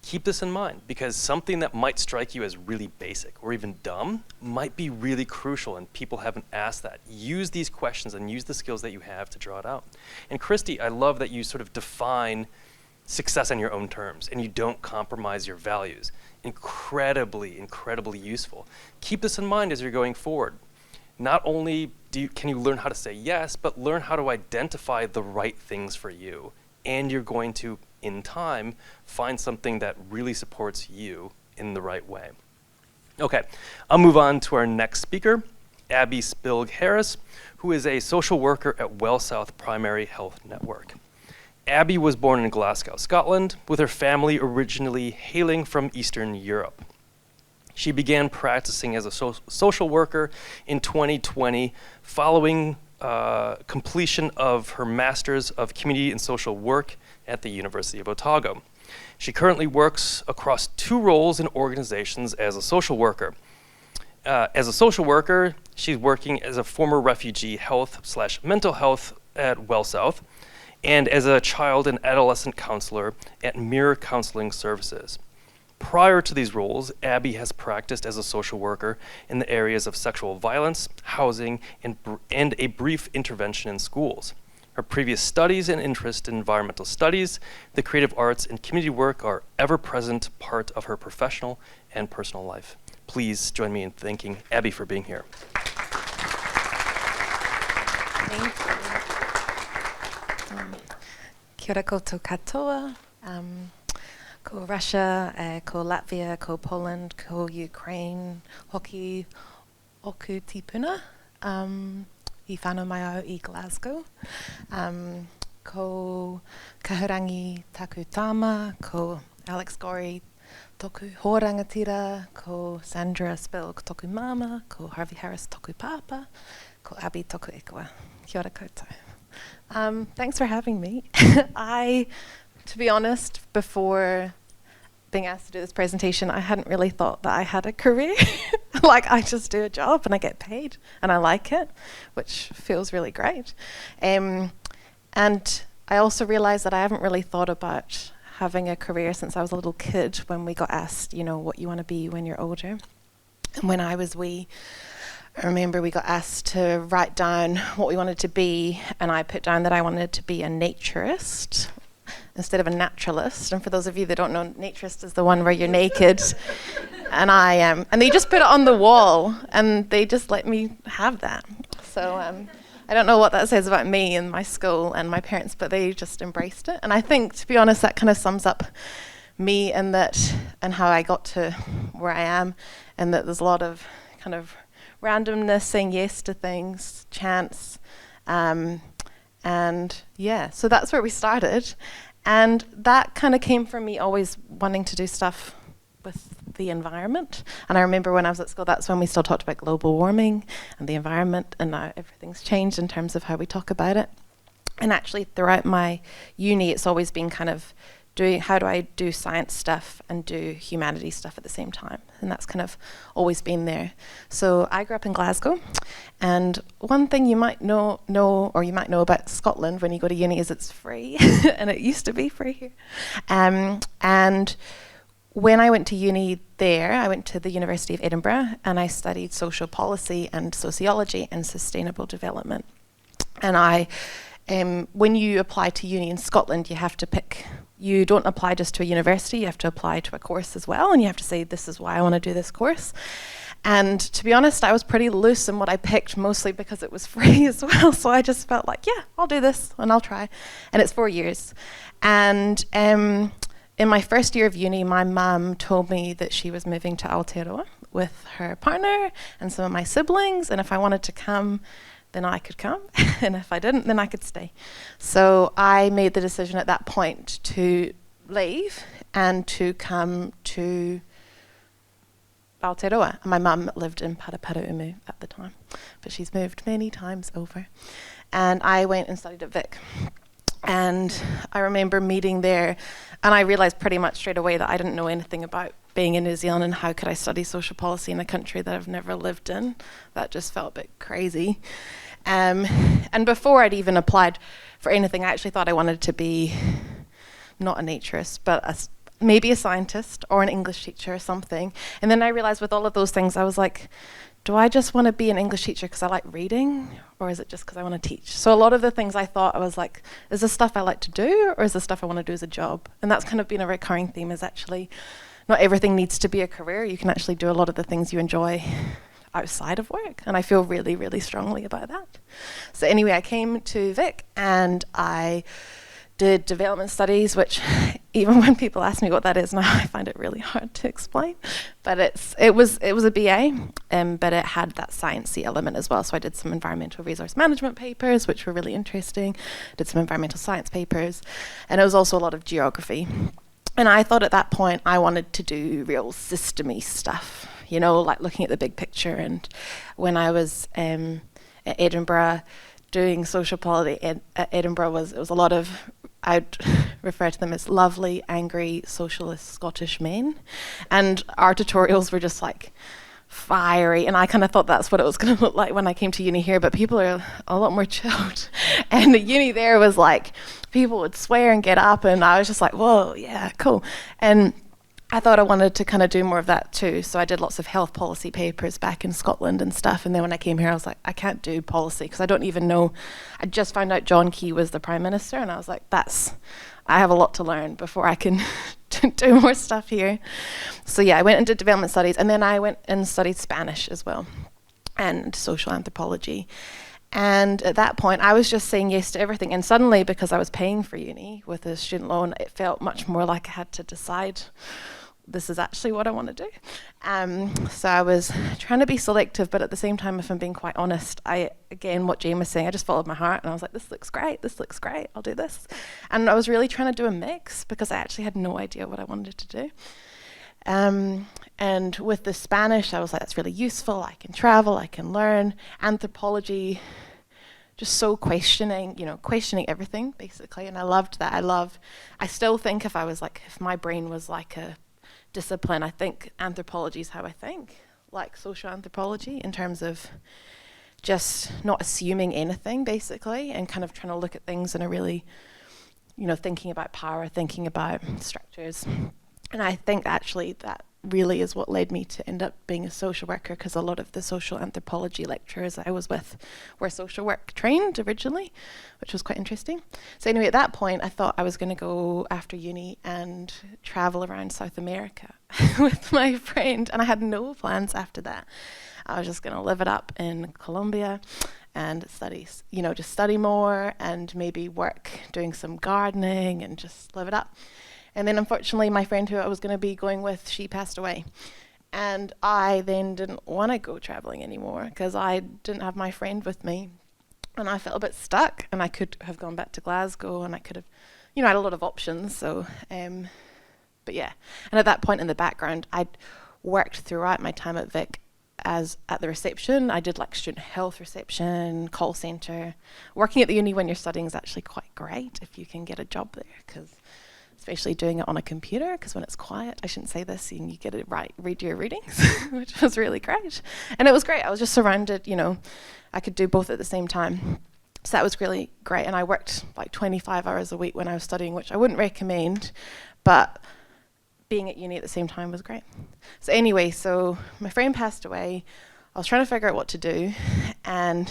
Keep this in mind, because something that might strike you as really basic or even dumb might be really crucial, and people haven't asked that. Use these questions and use the skills that you have to draw it out. And Christy, I love that you sort of define success on your own terms and you don't compromise your values. Incredibly, incredibly useful. Keep this in mind as you're going forward. Not only can you learn how to say yes, but learn how to identify the right things for you. And you're going to, in time, find something that really supports you in the right way. Okay, I'll move on to our next speaker, Abby Spilg-Harris, who is a social worker at WellSouth Primary Health Network. Abby was born in Glasgow, Scotland, with her family originally hailing from Eastern Europe. She began practicing as a social worker in 2020 following completion of her Master's of Community and Social Work at the University of Otago. She currently works across 2 roles in organizations as a social worker. As a social worker, she's working as a former refugee health/mental health at WellSouth, and as a child and adolescent counselor at Mirror Counseling Services. Prior to these roles, Abby has practiced as a social worker in the areas of sexual violence, housing, and a brief intervention in schools. Her previous studies and interest in environmental studies, the creative arts, and community work are ever-present part of her professional and personal life. Please join me in thanking Abby for being here. Thank you. Kia ora koutou katoa. Ko Russia, ko Latvia, ko Poland, ko Ukraine, hoki oku tipuna. I whānau mai au I Glasgow. Ko Kahurangi taku tama, ko Alex Gorey toku hōrangatira, ko Sandra Spilg toku mama, ko Harvey Harris toku papa, ko Abby toku ekua. Kia ora koutou. Thanks for having me. To be honest, before being asked to do this presentation, I hadn't really thought that I had a career. Like, I just do a job and I get paid and I like it, which feels really great. And I also realized that I haven't really thought about having a career since I was a little kid, when we got asked, you know, what you want to be when you're older. And when I was wee, I remember we got asked to write down what we wanted to be, and I put down that I wanted to be a naturist instead of a naturalist. And for those of you that don't know, naturist is the one where you're naked. And and they just put it on the wall, and they just let me have that. So I don't know what that says about me and my school and my parents, but they just embraced it. And I think, to be honest, that kind of sums up me and how I got to where I am, and that there's a lot of kind of randomness, saying yes to things, chance, and yeah, so that's where we started. And that kind of came from me always wanting to do stuff with the environment. And I remember when I was at school, that's when we still talked about global warming and the environment, and now everything's changed in terms of how we talk about it. And actually throughout my uni, it's always been kind of how do I do science stuff and do humanities stuff at the same time? And that's kind of always been there. So I grew up in Glasgow, and one thing you might know about Scotland when you go to uni is it's free, and it used to be free here. And when I went to uni there, I went to the University of Edinburgh, and I studied social policy and sociology and sustainable development. And when you apply to uni in Scotland, you have to pick. You don't apply just to a university, you have to apply to a course as well, and you have to say, this is why I want to do this course. And to be honest, I was pretty loose in what I picked, mostly because it was free as well, so I just felt like, yeah, I'll do this, and I'll try. And it's 4 years. And in my first year of uni, my mum told me that she was moving to Aotearoa with her partner and some of my siblings, and if I wanted to come, then I could come, and if I didn't, then I could stay. So I made the decision at that point to leave and to come to Aotearoa. My mum lived in Paraparaumu at the time, but she's moved many times over. And I went and studied at Vic. And I remember meeting there, and I realised pretty much straight away that I didn't know anything about being in New Zealand, and how could I study social policy in a country that I've never lived in. That just felt a bit crazy. And before I'd even applied for anything, I actually thought I wanted to be not a naturist, but maybe a scientist or an English teacher or something. And then I realised with all of those things, I was like, do I just want to be an English teacher because I like reading, or is it just because I want to teach? So a lot of the things I thought, I was like, is this stuff I like to do, or is this stuff I want to do as a job? And that's kind of been a recurring theme, is actually not everything needs to be a career. You can actually do a lot of the things you enjoy outside of work, and I feel really, really strongly about that. So anyway, I came to Vic, and I did development studies, which even when people ask me what that is now, I find it really hard to explain. But it was a BA, but it had that sciencey element as well. So I did some environmental resource management papers, which were really interesting. Did some environmental science papers, and it was also a lot of geography. And I thought at that point I wanted to do real system-y stuff, you know, like looking at the big picture. And when I was at Edinburgh doing social policy at Edinburgh, it was a lot of, I'd refer to them as lovely, angry, socialist Scottish men. And our tutorials were just like fiery, and I kind of thought that's what it was going to look like when I came to uni here, but people are a lot more chilled. And the uni there was like, people would swear and get up, and I was just like, whoa, yeah, cool. And I thought I wanted to kind of do more of that too. So I did lots of health policy papers back in Scotland and stuff. And then when I came here, I was like, I can't do policy because I don't even know. I just found out John Key was the Prime Minister, and I was like, I have a lot to learn before I can do more stuff here. So yeah, I went into development studies, and then I went and studied Spanish as well, and social anthropology. And at that point, I was just saying yes to everything. And suddenly, because I was paying for uni with a student loan, it felt much more like I had to decide this is actually what I want to do. So I was trying to be selective, but at the same time, if I'm being quite honest, again, what Jane was saying, I just followed my heart, and I was like, this looks great, I'll do this. And I was really trying to do a mix because I actually had no idea what I wanted to do. And with the Spanish, I was like, that's really useful. I can travel, I can learn. Anthropology, just so questioning everything, basically. And I loved that. I still think if my brain was like a discipline, I think anthropology is how I think, like social anthropology, in terms of just not assuming anything, basically, and kind of trying to look at things in a really, thinking about power, thinking about structures. And I think actually that really is what led me to end up being a social worker, because a lot of the social anthropology lecturers I was with were social work trained originally, which was quite interesting. So anyway, at that point, I thought I was going to go after uni and travel around South America with my friend, and I had no plans after that. I was just going to live it up in Colombia and just study more and maybe work doing some gardening and just live it up. And then unfortunately, my friend who I was going to be going with, she passed away. And I then didn't want to go traveling anymore because I didn't have my friend with me. And I felt a bit stuck, and I could have gone back to Glasgow, and I could have, I had a lot of options. So, but yeah. And at that point in the background, I'd worked throughout my time at Vic at the reception. I did like student health reception, call centre. Working at the uni when you're studying is actually quite great if you can get a job there, because especially doing it on a computer, because when it's quiet, I shouldn't say this, and you get it right, read your readings, which was really great. And it was great. I was just surrounded, I could do both at the same time. So that was really great. And I worked like 25 hours a week when I was studying, which I wouldn't recommend, but being at uni at the same time was great. So anyway, so my friend passed away. I was trying to figure out what to do, and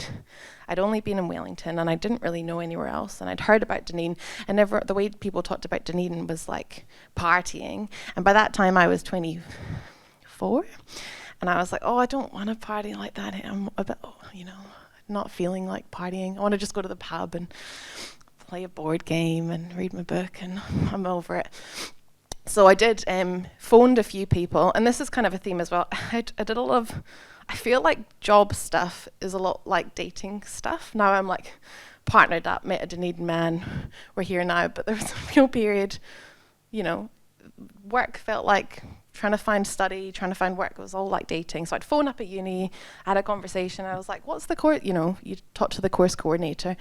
I'd only been in Wellington, and I didn't really know anywhere else, and I'd heard about Dunedin, and the way people talked about Dunedin was like partying, and by that time I was 24, and I was like, I don't want to party like that. I'm a bit, not feeling like partying. I want to just go to the pub and play a board game and read my book, and I'm over it. So I did, phoned a few people, and this is kind of a theme as well. I did a lot of, I feel like job stuff is a lot like dating stuff. Now I'm like partnered up, met a Dunedin man, we're here now, but there was a real period, work felt like trying to find work, it was all like dating. So I'd phone up at uni, I had a conversation, I was like, what's the course, you talk to the course coordinator,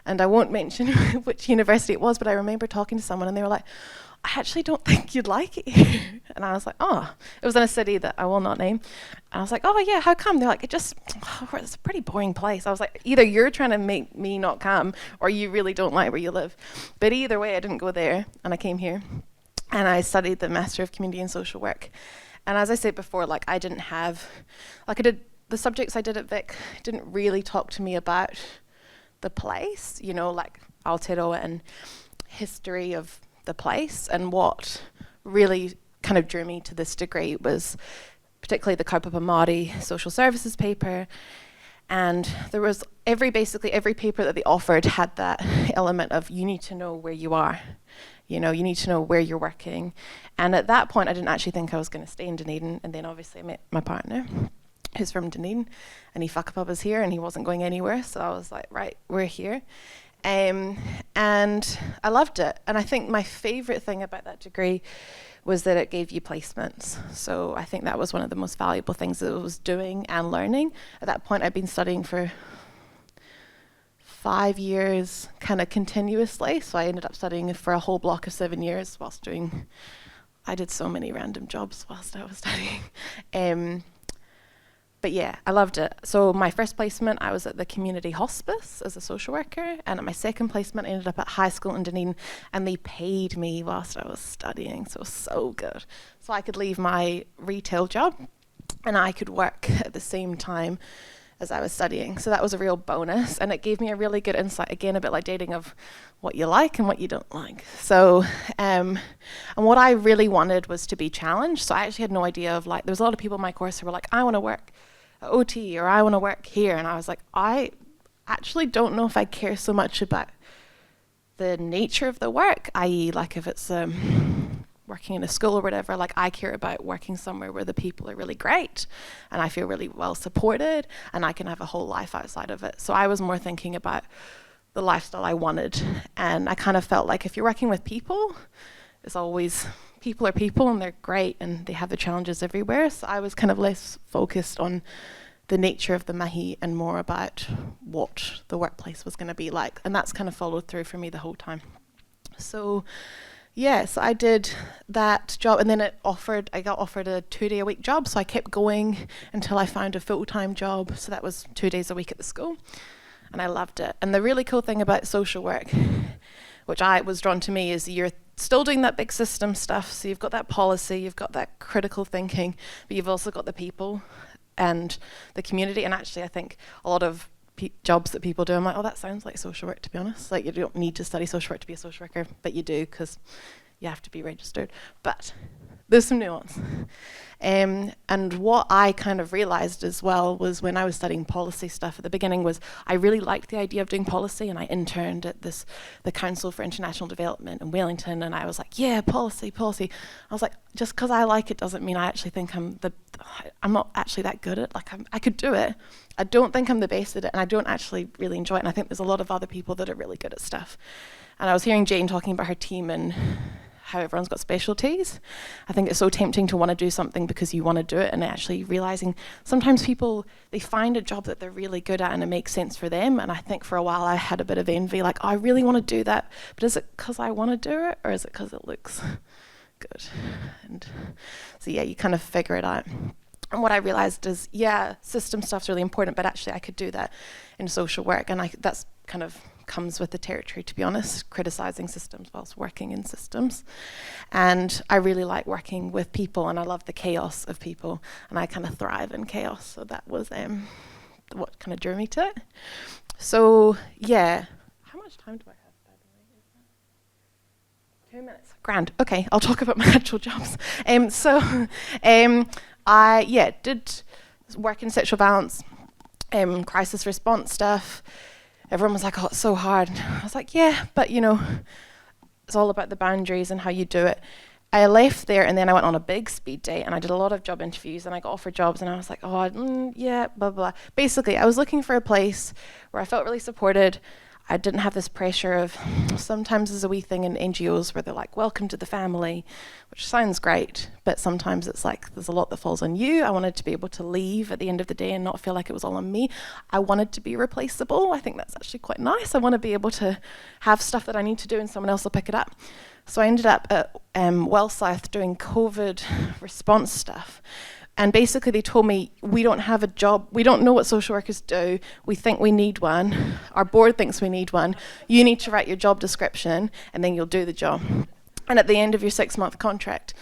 and I won't mention which university it was, but I remember talking to someone and they were like, I actually don't think you'd like it here. And I was like, it was in a city that I will not name. And I was like, yeah, how come? They're like, it's a pretty boring place. I was like, either you're trying to make me not come, or you really don't like where you live. But either way, I didn't go there, and I came here. And I studied the Master of Community and Social Work. And as I said before, I didn't have, the subjects I did at Vic didn't really talk to me about the place, like Aotearoa and history of the place. And what really kind of drew me to this degree was particularly the Kaupapa Māori social services paper. And there was basically every paper that they offered had that element of you need to know where you are. You need to know where you're working. And at that point, I didn't actually think I was going to stay in Dunedin. And then obviously I met my partner, who's from Dunedin, and he whakapapas here, and he wasn't going anywhere. So I was like, right, we're here. And I loved it. And I think my favorite thing about that degree was that it gave you placements. So I think that was one of the most valuable things that I was doing and learning. At that point, I'd been studying for 5 years kind of continuously. So I ended up studying for a whole block of 7 years whilst I did so many random jobs whilst I was studying. But yeah, I loved it. So my first placement, I was at the community hospice as a social worker, and at my second placement, I ended up at high school in Dunedin, and they paid me whilst I was studying, so it was so good. So I could leave my retail job, and I could work at the same time as I was studying. So that was a real bonus, and it gave me a really good insight, again, a bit like dating, of what you like and what you don't like. So, and what I really wanted was to be challenged. So I actually had no idea of, like, there was a lot of people in my course who were like, I want to work at OT, or I want to work here. And I was like, I actually don't know if I care so much about the nature of the work, i.e. like if it's working in a school or whatever. Like, I care about working somewhere where the people are really great and I feel really well supported and I can have a whole life outside of it. So I was more thinking about the lifestyle I wanted, and I kind of felt like if you're working with people, it's always, people are people and they're great and they have the challenges everywhere. So I was kind of less focused on the nature of the mahi and more about what the workplace was going to be like, and that's kind of followed through for me the whole time. So yes, I did that job, and then I got offered a 2-day-a-week job, so I kept going until I found a full-time job. So that was 2 days a week at the school, and I loved it. And the really cool thing about social work, which was drawn to me, is you're still doing that big system stuff. So you've got that policy, you've got that critical thinking, but you've also got the people and the community. And actually, I think a lot of jobs that people do, I'm like, oh, that sounds like social work, to be honest. Like, you don't need to study social work to be a social worker, but you do, because you have to be registered. But there's some nuance. And what I kind of realized as well was, when I was studying policy stuff at the beginning, was I really liked the idea of doing policy, and I interned at the Council for International Development in Wellington, and I was like, yeah, policy. I was like, just because I like it doesn't mean I actually think I'm not actually that good at it. Like, I could do it. I don't think I'm the best at it, and I don't actually really enjoy it. And I think there's a lot of other people that are really good at stuff. And I was hearing Jane talking about her team and how everyone's got specialties. I think it's so tempting to want to do something because you want to do it, and actually realizing sometimes people, they find a job that they're really good at and it makes sense for them. And I think for a while I had a bit of envy, like, oh, I really want to do that, but is it because I want to do it, or is it because it looks good? And so yeah, you kind of figure it out. And what I realized is, yeah, system stuff's really important, but actually I could do that in social work, and that's kind of comes with the territory, to be honest, criticizing systems whilst working in systems. And I really like working with people, and I love the chaos of people, and I kind of thrive in chaos. So that was what kind of drew me to it. So yeah, how much time do I have, by the way? 2 minutes. Grand. Okay, I'll talk about my actual jobs. I did work in sexual violence, crisis response stuff. Everyone was like, oh, it's so hard. I was like, yeah, but it's all about the boundaries and how you do it. I left there, and then I went on a big speed date, and I did a lot of job interviews, and I got offered jobs, and I was like, yeah, blah, blah. Basically, I was looking for a place where I felt really supported. I didn't have this pressure of, sometimes there's a wee thing in NGOs where they're like, welcome to the family, which sounds great, but sometimes it's like there's a lot that falls on you. I wanted to be able to leave at the end of the day and not feel like it was all on me. I wanted to be replaceable. I think that's actually quite nice. I want to be able to have stuff that I need to do and someone else will pick it up. So I ended up at Well South doing COVID response stuff. And basically they told me, we don't have a job, we don't know what social workers do, we think we need one, our board thinks we need one, you need to write your job description and then you'll do the job. And at the end of your 6-month contract,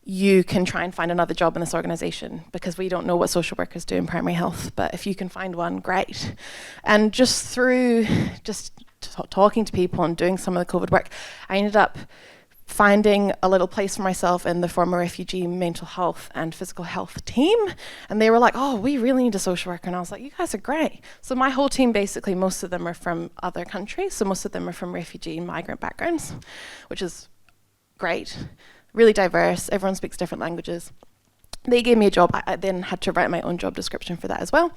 you can try and find another job in this organisation, because we don't know what social workers do in primary health, but if you can find one, great. And just through talking to people and doing some of the COVID work, I ended up finding a little place for myself in the former refugee mental health and physical health team. And they were like, oh, we really need a social worker. And I was like, you guys are great. So my whole team, basically, most of them are from other countries. So most of them are from refugee and migrant backgrounds, which is great, really diverse. Everyone speaks different languages. They gave me a job. I then had to write my own job description for that as well.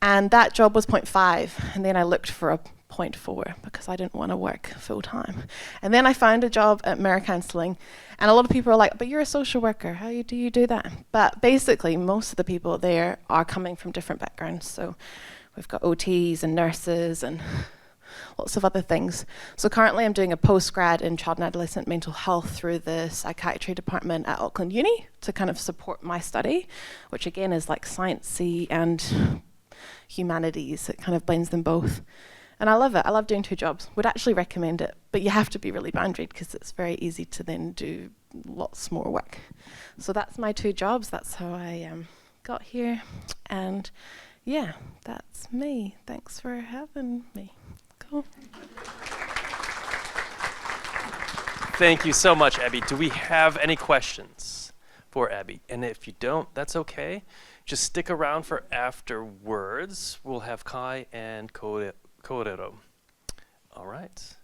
And that job was 0.5. And then I looked for a 0.4 because I didn't want to work full time. And then I found a job at Mirror Counselling, and a lot of people are like, but you're a social worker, how do you do that? But basically most of the people there are coming from different backgrounds. So we've got OTs and nurses and lots of other things. So currently I'm doing a postgrad in child and adolescent mental health through the psychiatry department at Auckland Uni to kind of support my study, which again is like sciencey and humanities. It kind of blends them both. And I love it. I love doing 2 jobs. Would actually recommend it, but you have to be really boundaried because it's very easy to then do lots more work. So that's my 2 jobs. That's how I got here. And yeah, that's me. Thanks for having me. Cool. Thank you so much, Abby. Do we have any questions for Abby? And if you don't, that's okay. Just stick around for afterwards. We'll have Kai and Korero. All right.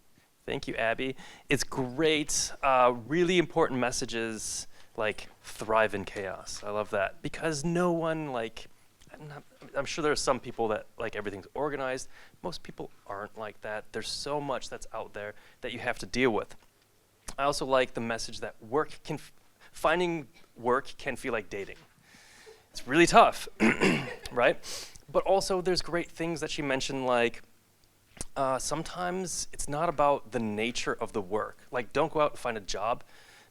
Thank you, Abby. It's great. Really important messages like thrive in chaos. I love that because no one I'm sure there are some people that like everything's organized. Most people aren't like that. There's so much that's out there that you have to deal with. I also like the message that finding work can feel like dating. It's really tough, right? But also there's great things that she mentioned like sometimes it's not about the nature of the work. Like don't go out and find a job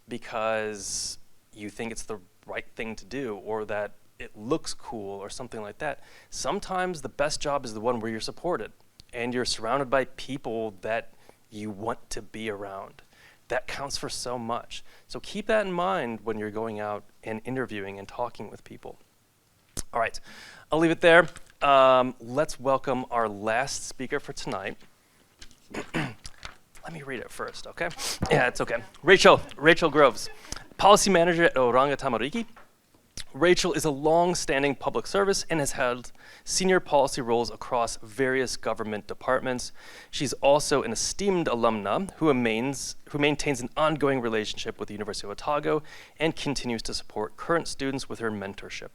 because you think it's the right thing to do or that it looks cool or something like that. Sometimes the best job is the one where you're supported and you're surrounded by people that you want to be around. That counts for so much. So keep that in mind when you're going out and interviewing and talking with people. All right, I'll leave it there. Let's welcome our last speaker for tonight. Let me read it first, okay? Yeah, it's okay. Rachel Groves, Policy Manager at Oranga Tamariki. Rachel is a long-standing public service and has held senior policy roles across various government departments. She's also an esteemed alumna who maintains an ongoing relationship with the University of Otago and continues to support current students with her mentorship.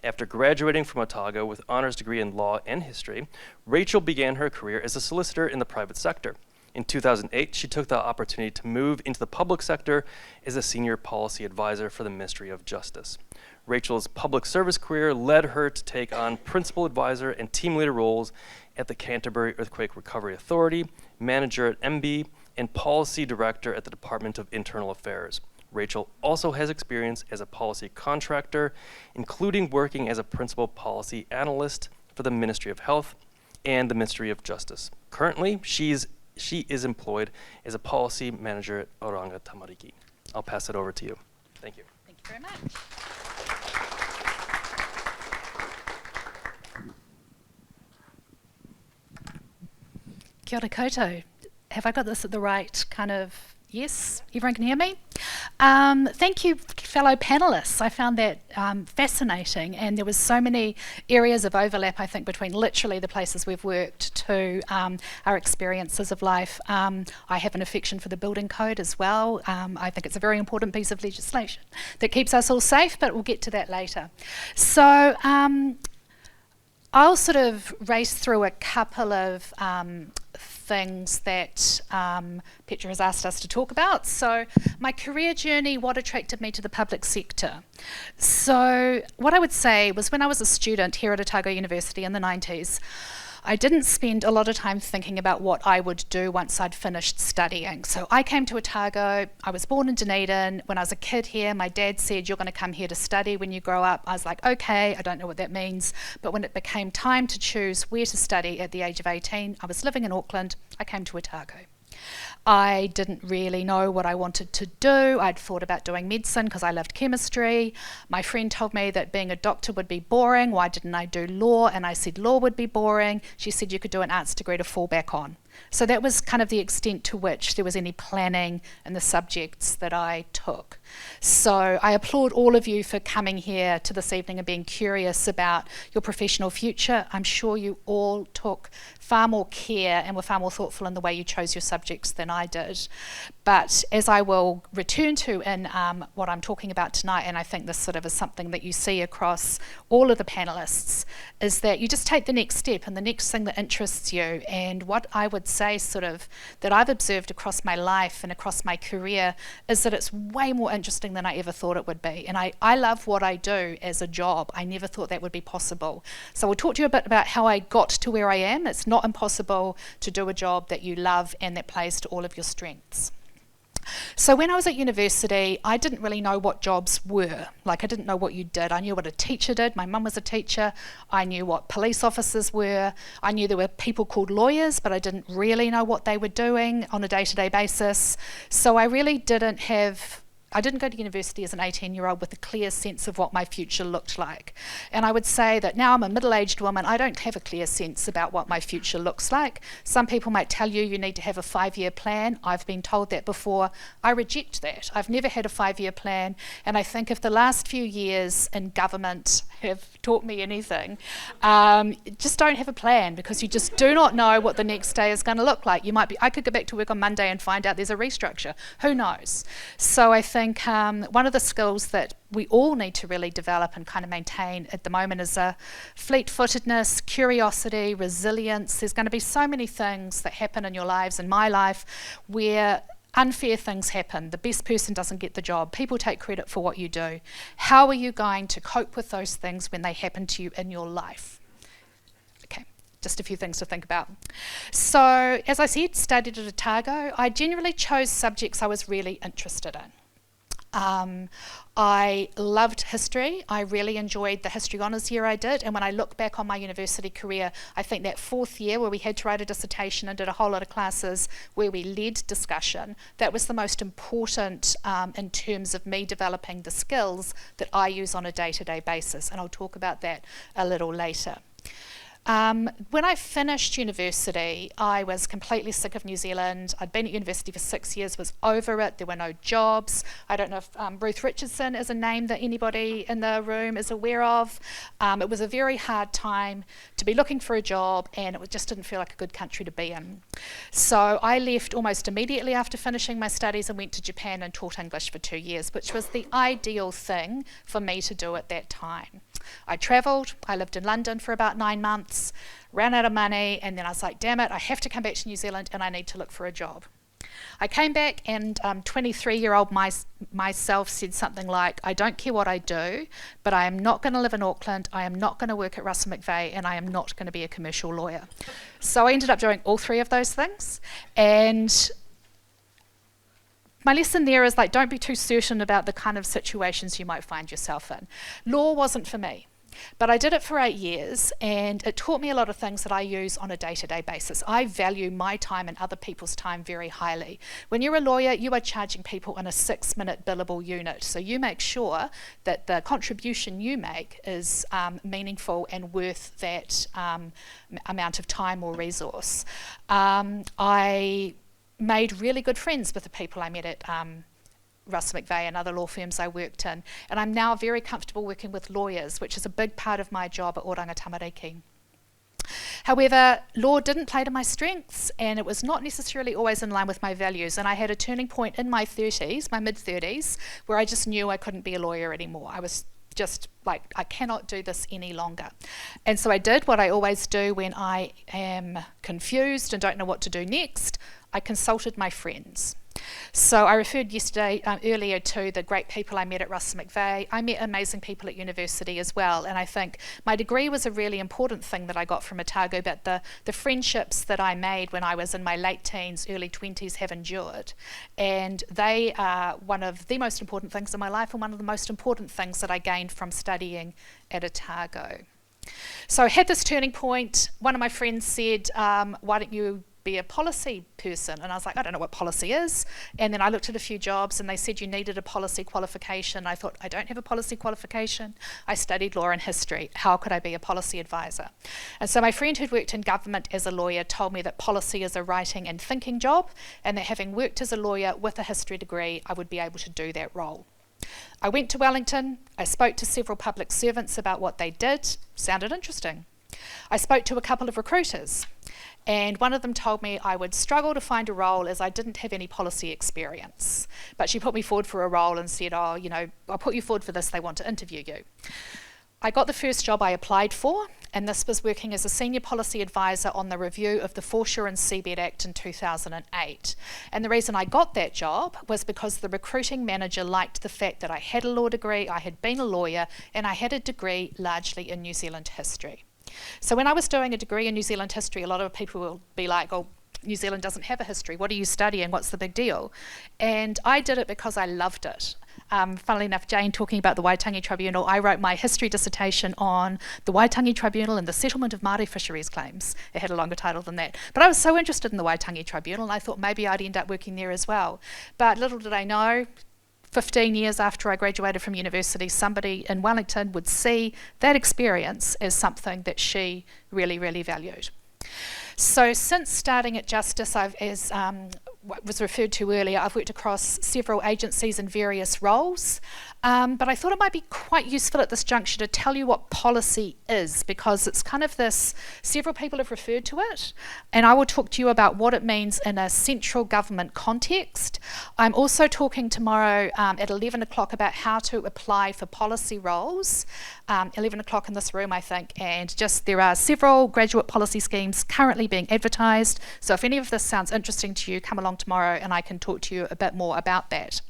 After graduating from Otago with honors degree in law and history, Rachel began her career as a solicitor in the private sector. In 2008, she took the opportunity to move into the public sector as a senior policy advisor for the Ministry of Justice. Rachel's public service career led her to take on principal advisor and team leader roles at the Canterbury Earthquake Recovery Authority, manager at MB, and policy director at the Department of Internal Affairs. Rachel also has experience as a policy contractor, including working as a principal policy analyst for the Ministry of Health and the Ministry of Justice. Currently, she is employed as a policy manager at Oranga Tamariki. I'll pass it over to you. Thank you. Thank you very much. Kia ora koutou. Have I got this at the right kind of, yes? Everyone can hear me? Thank you, fellow panellists. I found that fascinating, and there was so many areas of overlap, I think, between literally the places we've worked to our experiences of life. I have an affection for the building code as well. I think it's a very important piece of legislation that keeps us all safe, but we'll get to that later. So I'll sort of race through a couple of things that Petra has asked us to talk about. So my career journey, what attracted me to the public sector. So what I would say was when I was a student here at Otago University in the 90s, I didn't spend a lot of time thinking about what I would do once I'd finished studying. So I came to Otago, I was born in Dunedin. When I was a kid here, my dad said, you're going to come here to study when you grow up. I was like, okay, I don't know what that means. But when it became time to choose where to study at the age of 18, I was living in Auckland, I came to Otago. I didn't really know what I wanted to do. I'd thought about doing medicine because I loved chemistry. My friend told me that being a doctor would be boring. Why didn't I do law? And I said law would be boring. She said you could do an arts degree to fall back on. So that was kind of the extent to which there was any planning in the subjects that I took. So I applaud all of you for coming here to this evening and being curious about your professional future. I'm sure you all took far more care and were far more thoughtful in the way you chose your subjects than I did. But as I will return to in what I'm talking about tonight, and I think this sort of is something that you see across all of the panellists, is that you just take the next step and the next thing that interests you. And what I would say sort of that I've observed across my life and across my career is that it's way more interesting than I ever thought it would be. And I love what I do as a job. I never thought that would be possible. So I'll talk to you a bit about how I got to where I am. It's not impossible to do a job that you love and that plays to all of your strengths. So when I was at university, I didn't really know what jobs were. Like, I didn't know what you did. I knew what a teacher did. My mum was a teacher. I knew what police officers were. I knew there were people called lawyers, but I didn't really know what they were doing on a day-to-day basis. So I really didn't go to university as an 18-year-old with a clear sense of what my future looked like. And I would say that now I'm a middle-aged woman, I don't have a clear sense about what my future looks like. Some people might tell you you need to have a 5-year plan. I've been told that before. I reject that. I've never had a 5-year plan, and I think if the last few years in government have taught me anything, just don't have a plan, because you just do not know what the next day is going to look like. I could go back to work on Monday and find out there's a restructure. Who knows? So I think one of the skills that we all need to really develop and kind of maintain at the moment is fleet-footedness, curiosity, resilience. There's going to be so many things that happen in your lives, in my life, where unfair things happen. The best person doesn't get the job. People take credit for what you do. How are you going to cope with those things when they happen to you in your life? Okay, just a few things to think about. So, as I said, studied at Otago. I generally chose subjects I was really interested in. I loved history. I really enjoyed the history honours year I did, and when I look back on my university career, I think that 4th year where we had to write a dissertation and did a whole lot of classes where we led discussion, that was the most important in terms of me developing the skills that I use on a day-to-day basis, and I'll talk about that a little later. When I finished university, I was completely sick of New Zealand. I'd been at university for 6 years, was over it. There were no jobs. I don't know if Ruth Richardson is a name that anybody in the room is aware of. It was a very hard time to be looking for a job, and it just didn't feel like a good country to be in. So I left almost immediately after finishing my studies and went to Japan and taught English for 2 years, which was the ideal thing for me to do at that time. I travelled, I lived in London for about 9 months, ran out of money, and then I was like, damn it, I have to come back to New Zealand and I need to look for a job. I came back, and 23-year-old myself said something like, I don't care what I do, but I am not going to live in Auckland, I am not going to work at Russell McVeigh, and I am not going to be a commercial lawyer. So I ended up doing all 3 of those things, and my lesson there is, like, don't be too certain about the kind of situations you might find yourself in. Law wasn't for me, but I did it for 8 years, and it taught me a lot of things that I use on a day-to-day basis. I value my time and other people's time very highly. When you're a lawyer, you are charging people in a 6-minute billable unit, so you make sure that the contribution you make is meaningful and worth that amount of time or resource. I made really good friends with the people I met at Russell McVeigh and other law firms I worked in, and I'm now very comfortable working with lawyers, which is a big part of my job at Oranga Tamariki. However, law didn't play to my strengths, and it was not necessarily always in line with my values, and I had a turning point in my mid-30s, where I just knew I couldn't be a lawyer anymore. I was just like, I cannot do this any longer. And so I did what I always do when I am confused and don't know what to do next. I consulted my friends. So I referred earlier to the great people I met at Russell McVeigh. I met amazing people at university as well, and I think my degree was a really important thing that I got from Otago, but the friendships that I made when I was in my late teens, early 20s have endured, and they are one of the most important things in my life and one of the most important things that I gained from studying at Otago. So I had this turning point. One of my friends said, why don't you be a policy person? And I was like, I don't know what policy is. And then I looked at a few jobs and they said you needed a policy qualification. I thought, I don't have a policy qualification. I studied law and history. How could I be a policy advisor? And so my friend who'd worked in government as a lawyer told me that policy is a writing and thinking job, and that having worked as a lawyer with a history degree, I would be able to do that role. I went to Wellington. I spoke to several public servants about what they did. Sounded interesting. I spoke to a couple of recruiters, and one of them told me I would struggle to find a role as I didn't have any policy experience. But she put me forward for a role and said, oh, you know, I'll put you forward for this, they want to interview you. I got the first job I applied for, and this was working as a senior policy advisor on the review of the Foreshore and Seabed Act in 2008. And the reason I got that job was because the recruiting manager liked the fact that I had a law degree, I had been a lawyer, and I had a degree largely in New Zealand history. So when I was doing a degree in New Zealand history, a lot of people will be like, oh, New Zealand doesn't have a history. What are you studying? What's the big deal? And I did it because I loved it. Funnily enough, Jane talking about the Waitangi Tribunal, I wrote my history dissertation on the Waitangi Tribunal and the settlement of Māori fisheries claims. It had a longer title than that. But I was so interested in the Waitangi Tribunal, and I thought maybe I'd end up working there as well. But little did I know, 15 years after I graduated from university, somebody in Wellington would see that experience as something that she really, really valued. So since starting at Justice, as what was referred to earlier, I've worked across several agencies in various roles, but I thought it might be quite useful at this juncture to tell you what policy is, because it's kind of this, several people have referred to it, and I will talk to you about what it means in a central government context. I'm also talking tomorrow at 11 o'clock about how to apply for policy roles, 11 o'clock in this room, I think, and just there are several graduate policy schemes currently being advertised, so if any of this sounds interesting to you, come along tomorrow and I can talk to you a bit more about that.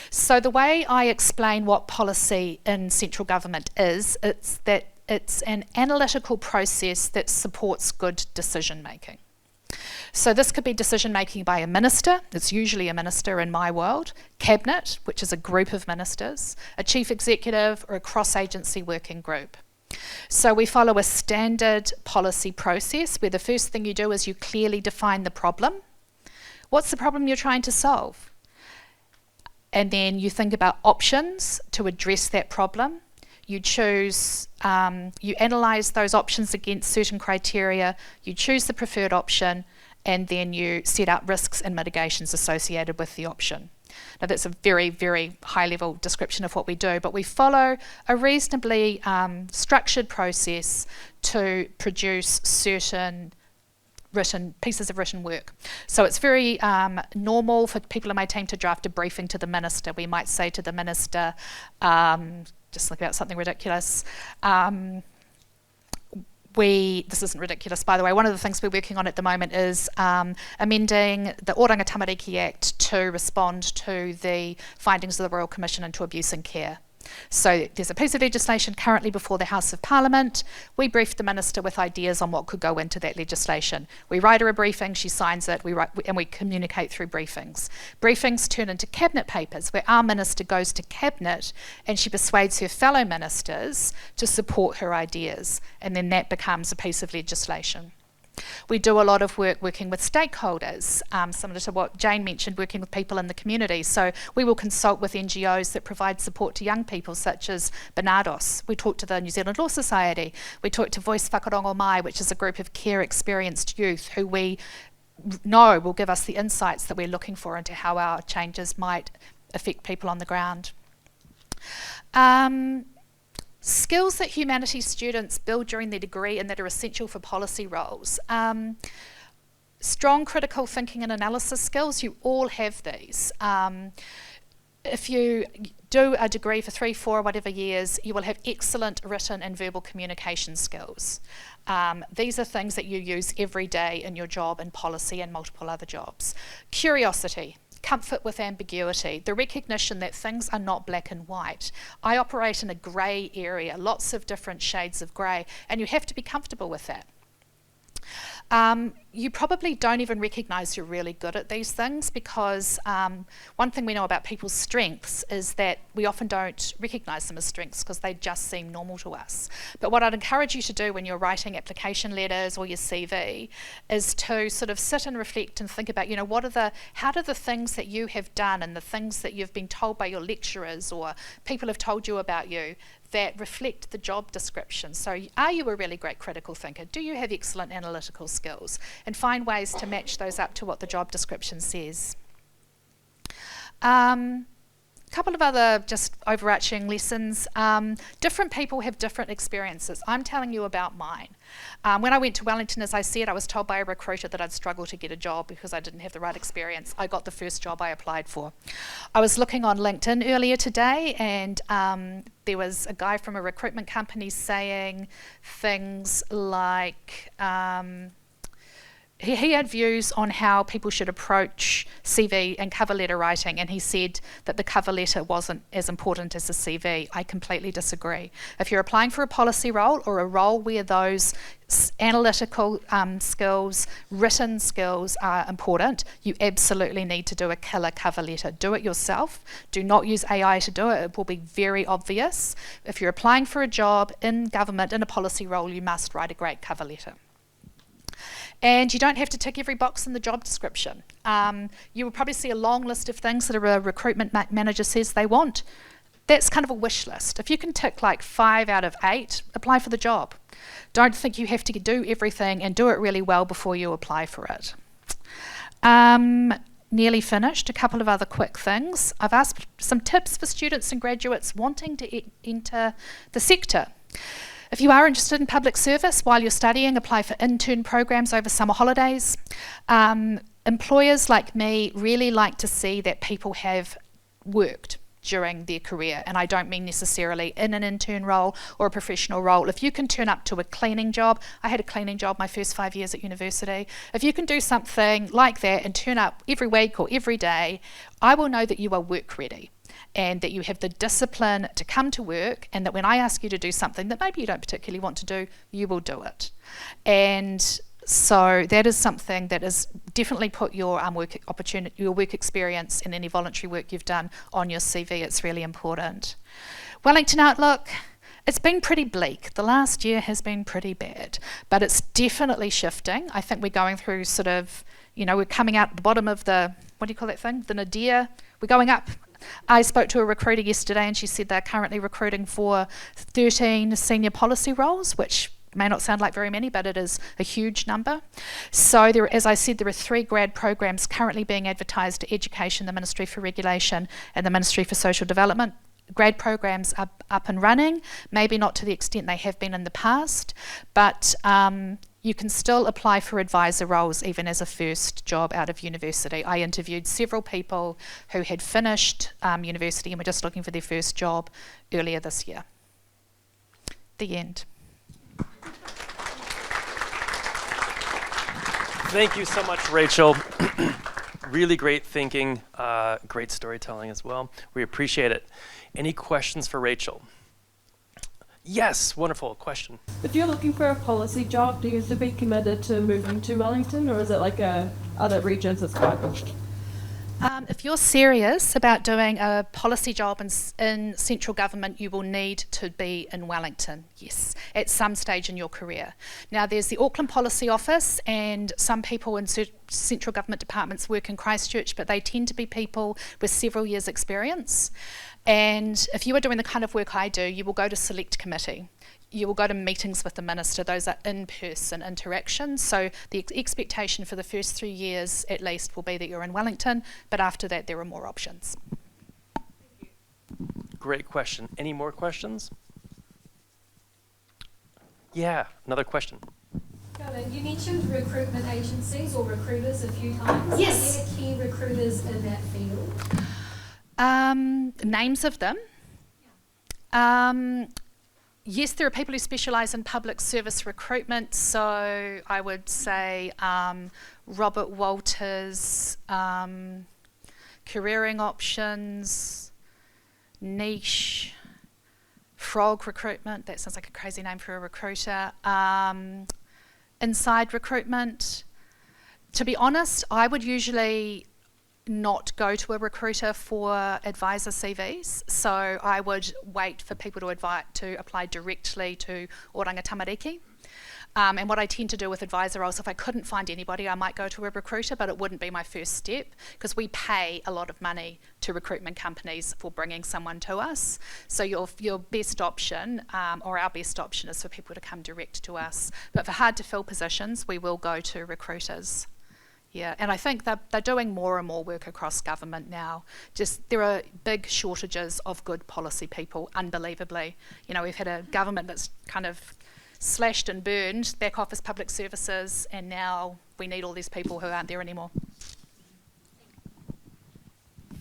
So the way I explain what policy in central government is, it's that it's an analytical process that supports good decision making. So this could be decision making by a minister, it's usually a minister in my world, cabinet, which is a group of ministers, a chief executive or a cross-agency working group. So we follow a standard policy process where the first thing you do is you clearly define the problem. What's the problem you're trying to solve? And then you think about options to address that problem. You choose, you analyse those options against certain criteria, you choose the preferred option, and then you set out risks and mitigations associated with the option. Now that's a very, very high level description of what we do, but we follow a reasonably structured process to produce certain pieces of written work. So it's very normal for people in my team to draft a briefing to the minister. We might say to the minister, just think about something ridiculous. This isn't ridiculous, by the way. One of the things we're working on at the moment is amending the Oranga Tamariki Act to respond to the findings of the Royal Commission into Abuse and Care. So there's a piece of legislation currently before the House of Parliament. We briefed the minister with ideas on what could go into that legislation. We write her a briefing, she signs it, and we communicate through briefings. Briefings turn into cabinet papers where our minister goes to cabinet and she persuades her fellow ministers to support her ideas, and then that becomes a piece of legislation. We do a lot of work working with stakeholders, similar to what Jane mentioned, working with people in the community. So we will consult with NGOs that provide support to young people, such as Barnados. We talk to the New Zealand Law Society. We talk to Voice Whakarongo Mai, which is a group of care experienced youth who we know will give us the insights that we're looking for into how our changes might affect people on the ground. Skills that humanities students build during their degree and that are essential for policy roles. Strong critical thinking and analysis skills, you all have these. If you do a degree for 3, 4, whatever years, you will have excellent written and verbal communication skills. These are things that you use every day in your job in policy and multiple other jobs. Curiosity. Comfort with ambiguity, the recognition that things are not black and white. I operate in a grey area, lots of different shades of grey, and you have to be comfortable with that. You probably don't even recognise you're really good at these things, because one thing we know about people's strengths is that we often don't recognise them as strengths because they just seem normal to us. But what I'd encourage you to do when you're writing application letters or your CV is to sort of sit and reflect and think about, you know, how do the things that you have done and the things that you've been told by your lecturers or people have told you about you that reflect the job description. So are you a really great critical thinker? Do you have excellent analytical skills? And find ways to match those up to what the job description says. Couple couple of other just overarching lessons. Different people have different experiences. I'm telling you about mine. When I went to Wellington, as I said, I was told by a recruiter that I'd struggle to get a job because I didn't have the right experience. I got the first job I applied for. I was looking on LinkedIn earlier today, and there was a guy from a recruitment company saying things like, he had views on how people should approach CV and cover letter writing, and he said that the cover letter wasn't as important as the CV. I completely disagree. If you're applying for a policy role or a role where those analytical skills, written skills are important, you absolutely need to do a killer cover letter. Do it yourself. Do not use AI to do it. It will be very obvious. If you're applying for a job in government, in a policy role, you must write a great cover letter. And you don't have to tick every box in the job description. You will probably see a long list of things that a recruitment manager says they want. That's kind of a wish list. If you can tick like 5 out of 8, apply for the job. Don't think you have to do everything and do it really well before you apply for it. Nearly finished. A couple of other quick things. I've asked some tips for students and graduates wanting to enter the sector. If you are interested in public service while you're studying, apply for intern programs over summer holidays. Employers like me really like to see that people have worked during their career, and I don't mean necessarily in an intern role or a professional role. If you can turn up to a cleaning job, I had a cleaning job my first 5 years at university. If you can do something like that and turn up every week or every day, I will know that you are work ready, and that you have the discipline to come to work, and that when I ask you to do something that maybe you don't particularly want to do, you will do it. And so that is something that is definitely put your work opportunity, your work experience and any voluntary work you've done on your CV. It's really important. Wellington outlook. It's been pretty bleak. The last year has been pretty bad, but it's definitely shifting. I think we're going through sort of, we're coming out the bottom of the, what do you call that thing? The nadir. We're going up. I spoke to a recruiter yesterday, and she said they're currently recruiting for 13 senior policy roles, which may not sound like very many, but it is a huge number. So there, as I said, there are 3 grad programs currently being advertised to Education, the Ministry for Regulation and the Ministry for Social Development. Grad programs are up and running, maybe not to the extent they have been in the past, but you can still apply for advisor roles even as a first job out of university. I interviewed several people who had finished university and were just looking for their first job earlier this year. The end. Thank you so much, Rachel. Really great thinking, great storytelling as well. We appreciate it. Any questions for Rachel? Yes, wonderful question. If you're looking for a policy job, do you have to be committed to moving to Wellington, or is it like other regions as well? If you're serious about doing a policy job in central government, you will need to be in Wellington, yes, at some stage in your career. Now, there's the Auckland Policy Office, and some people in central government departments work in Christchurch, but they tend to be people with several years' experience. And if you are doing the kind of work I do, you will go to select committee. You will go to meetings with the minister. Those are in-person interactions. So the expectation for the first 3 years at least will be that you're in Wellington, but after that there are more options. Great question. Any more questions? Yeah, another question. You mentioned recruitment agencies or recruiters a few times. Yes. Are there key recruiters in that field? Names of them. Yes, there are people who specialise in public service recruitment, so I would say Robert Walters, Careering Options, Niche, Frog Recruitment, that sounds like a crazy name for a recruiter, Inside Recruitment. To be honest, I would usually not go to a recruiter for advisor CVs, so I would wait for people to apply directly to Oranga Tamariki. And what I tend to do with advisor roles, if I couldn't find anybody, I might go to a recruiter, but it wouldn't be my first step because we pay a lot of money to recruitment companies for bringing someone to us. So your best option, or our best option, is for people to come direct to us. But for hard to fill positions, we will go to recruiters. Yeah, and I think they're doing more and more work across government now. Just there are big shortages of good policy people, unbelievably. You know, we've had a government that's kind of slashed and burned back office public services, and now we need all these people who aren't there anymore.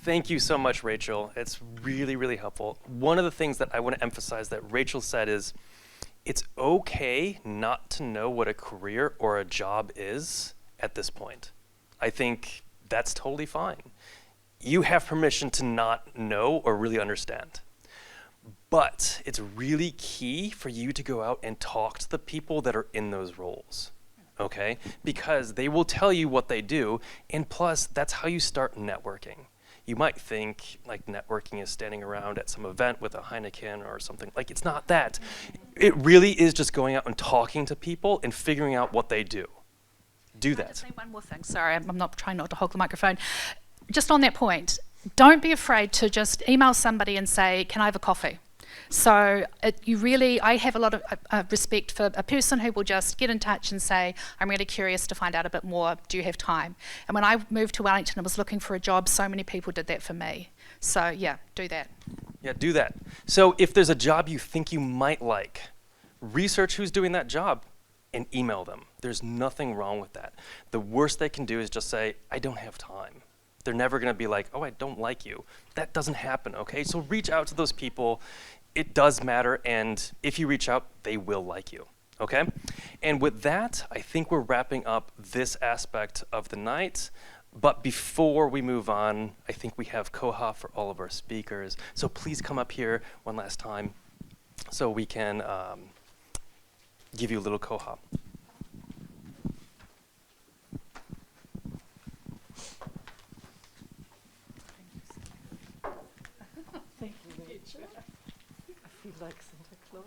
Thank you so much, Rachel. It's really, really helpful. One of the things that I want to emphasize that Rachel said is, it's okay not to know what a career or a job is at this point. I think that's totally fine. You have permission to not know or really understand. But it's really key for you to go out and talk to the people that are in those roles, okay? Because they will tell you what they do, and plus, that's how you start networking. You might think like networking is standing around at some event with a Heineken or something. Like, it's not that. It really is just going out and talking to people and figuring out what they do. Do Can I that. just say one more thing? Sorry, I'm not trying not to hog the microphone. Just on that point, don't be afraid to just email somebody and say, can I have a coffee? So I have a lot of respect for a person who will just get in touch and say, I'm really curious to find out a bit more, do you have time? And when I moved to Wellington and was looking for a job, so many people did that for me. So yeah, do that. Yeah, do that. So if there's a job you think you might like, research who's doing that job and email them. There's nothing wrong with that. The worst they can do is just say, I don't have time. They're never gonna be like, oh, I don't like you. That doesn't happen, okay? So reach out to those people. It does matter, and if you reach out, they will like you, okay? And with that, I think we're wrapping up this aspect of the night. But before we move on, I think we have koha for all of our speakers. So please come up here one last time so we can give you a little koha. Thank you, Rachel. I feel like Santa Claus.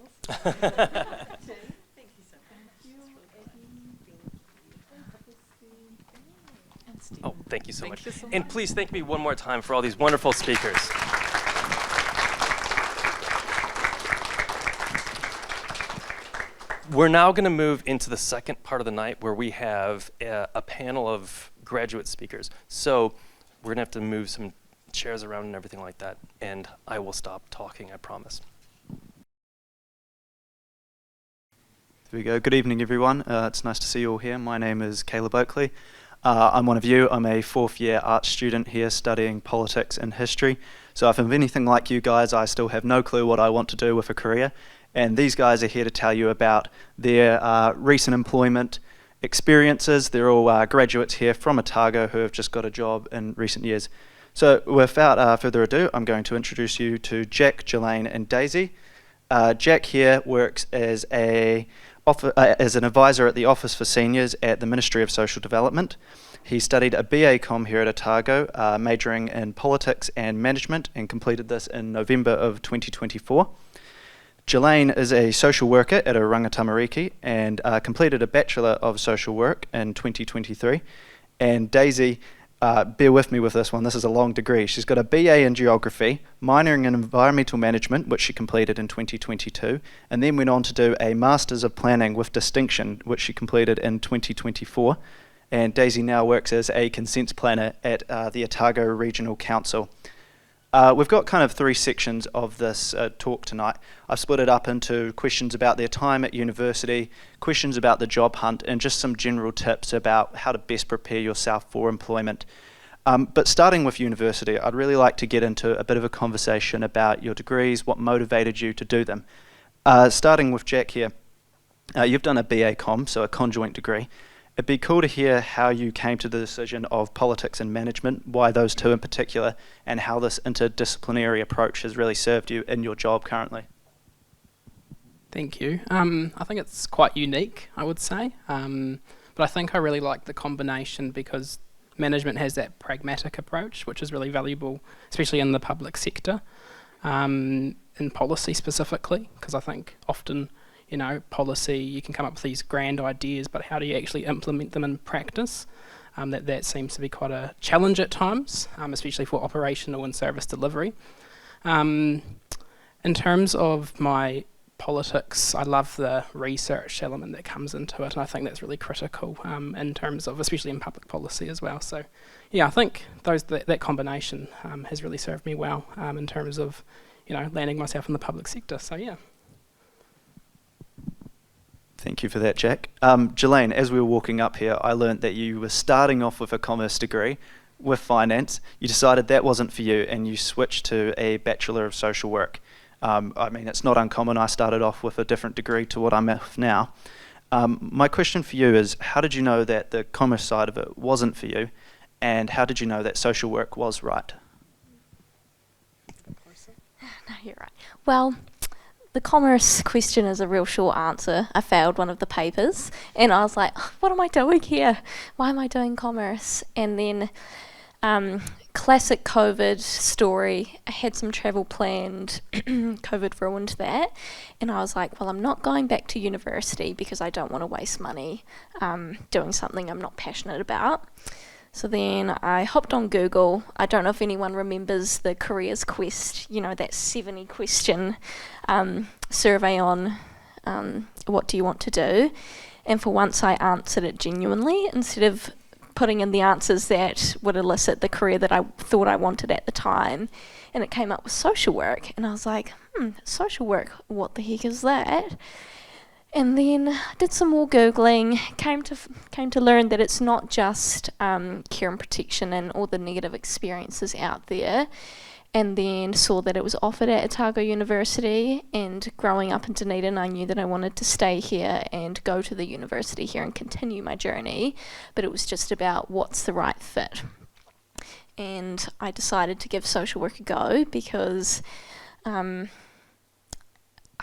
Thank you so much. Oh, thank you so much. And please thank me one more time for all these wonderful speakers. We're now going to move into the second part of the night where we have a panel of graduate speakers. So we're going to have to move some chairs around and everything like that, and I will stop talking, I promise. There we go. Good evening, everyone. It's nice to see you all here. My name is Caleb Oakley. I'm one of you. I'm a fourth-year art student here studying politics and history. So if I'm anything like you guys, I still have no clue what I want to do with a career. And these guys are here to tell you about their recent employment experiences. They're all graduates here from Otago who have just got a job in recent years. So without further ado, I'm going to introduce you to Jack, Jelaine, and Daisy. Jack here works as an advisor at the Office for Seniors at the Ministry of Social Development. He studied a BA Com here at Otago, majoring in politics and management, and completed this in November of 2024. Jelaine is a social worker at a rangatamariki and completed a Bachelor of Social Work in 2023. And Daisy, bear with me with this one, this is a long degree. She's got a BA in Geography, minoring in Environmental Management, which she completed in 2022, and then went on to do a Masters of Planning with Distinction, which she completed in 2024. And Daisy now works as a consents planner at the Otago Regional Council. We've got kind of three sections of this talk tonight. I've split it up into questions about their time at university, questions about the job hunt, and just some general tips about how to best prepare yourself for employment. But starting with university, I'd really like to get into a bit of a conversation about your degrees, what motivated you to do them. Starting with Jack here, you've done a BA Com, so a conjoint degree. It'd be cool to hear how you came to the decision of politics and management, why those two in particular, and how this interdisciplinary approach has really served you in your job currently. Thank you. I think it's quite unique, I would say, but I think I really like the combination because management has that pragmatic approach, which is really valuable, especially in the public sector, in policy specifically, because I think often policy, you can come up with these grand ideas, but how do you actually implement them in practice? That seems to be quite a challenge at times, especially for operational and service delivery. In terms of my politics. I love the research element that comes into it, and I think that's really critical in terms of, especially in public policy as well. So, yeah, I think that combination has really served me well in terms of, landing myself in the public sector. So, yeah. Thank you for that, Jack. Jelaine, as we were walking up here, I learnt that you were starting off with a commerce degree with finance. You decided that wasn't for you, and you switched to a Bachelor of Social Work. It's not uncommon. I started off with a different degree to what I'm at now. My question for you is, how did you know that the commerce side of it wasn't for you, and how did you know that social work was right? No, you're right. Well, the commerce question is a real short answer. I failed one of the papers, and I was like, what am I doing here? Why am I doing commerce? And then classic COVID story. I had some travel planned. COVID ruined that. And I was like, well, I'm not going back to university because I don't want to waste money doing something I'm not passionate about. So then I hopped on Google. I don't know if anyone remembers the Careers Quest, that 70 question survey on what do you want to do. And for once I answered it genuinely instead of putting in the answers that would elicit the career that I thought I wanted at the time. And it came up with social work. And I was like, social work, what the heck is that? And then did some more Googling, came to learn that it's not just care and protection and all the negative experiences out there, and then saw that it was offered at Otago University, and growing up in Dunedin I knew that I wanted to stay here and go to the university here and continue my journey, but it was just about what's the right fit. And I decided to give social work a go because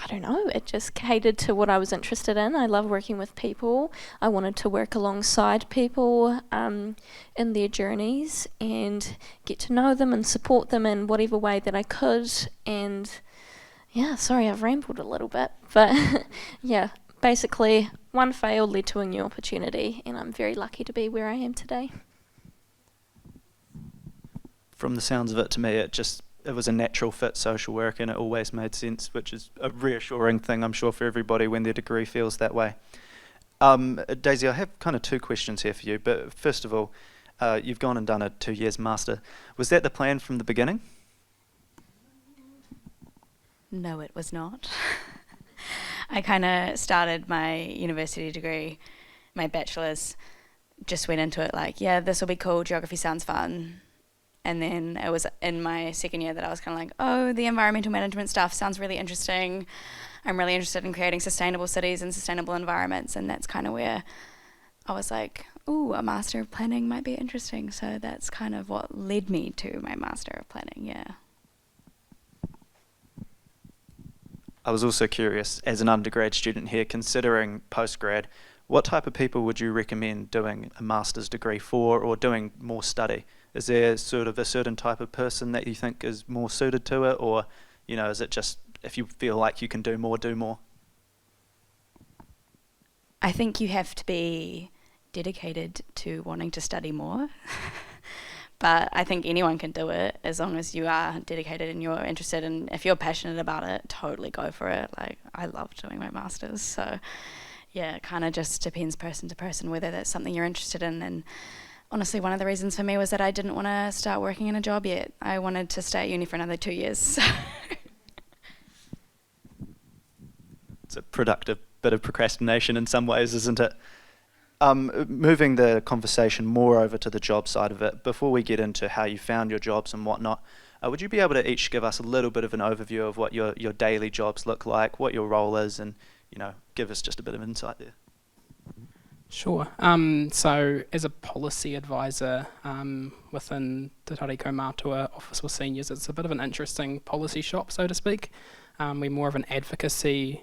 I don't know, it just catered to what I was interested in. I love working with people. I wanted to work alongside people in their journeys and get to know them and support them in whatever way that I could. And yeah, sorry, I've rambled a little bit, but yeah, basically one fail led to a new opportunity, and I'm very lucky to be where I am today. From the sounds of it, to me, it was a natural fit, social work, and it always made sense, which is a reassuring thing, I'm sure, for everybody when their degree feels that way. Daisy, I have kind of two questions here for you, but first of all, you've gone and done a 2 years master. Was that the plan from the beginning? No, it was not. I kind of started my university degree, my bachelor's, just went into it like, yeah, this will be cool, geography sounds fun. And then it was in my second year that I was kind of like, oh, the environmental management stuff sounds really interesting. I'm really interested in creating sustainable cities and sustainable environments. And that's kind of where I was like, ooh, a Master of Planning might be interesting. So that's kind of what led me to my Master of Planning, yeah. I was also curious, as an undergrad student here, considering postgrad, what type of people would you recommend doing a master's degree for, or doing more study? Is there sort of a certain type of person that you think is more suited to it, or, is it just if you feel like you can do more, do more? I think you have to be dedicated to wanting to study more. But I think anyone can do it as long as you are dedicated and you're interested, and if you're passionate about it, totally go for it. Like, I love doing my masters, so yeah, it kind of just depends person to person whether that's something you're interested in. And honestly, one of the reasons for me was that I didn't want to start working in a job yet. I wanted to stay at uni for another 2 years. So. It's a productive bit of procrastination in some ways, isn't it? Moving the conversation more over to the job side of it, before we get into how you found your jobs and whatnot, would you be able to each give us a little bit of an overview of what your daily jobs look like, what your role is, and give us just a bit of insight there? Sure. So as a policy advisor within Te Tariko Mātua Office for Seniors, it's a bit of an interesting policy shop, so to speak. We're more of an advocacy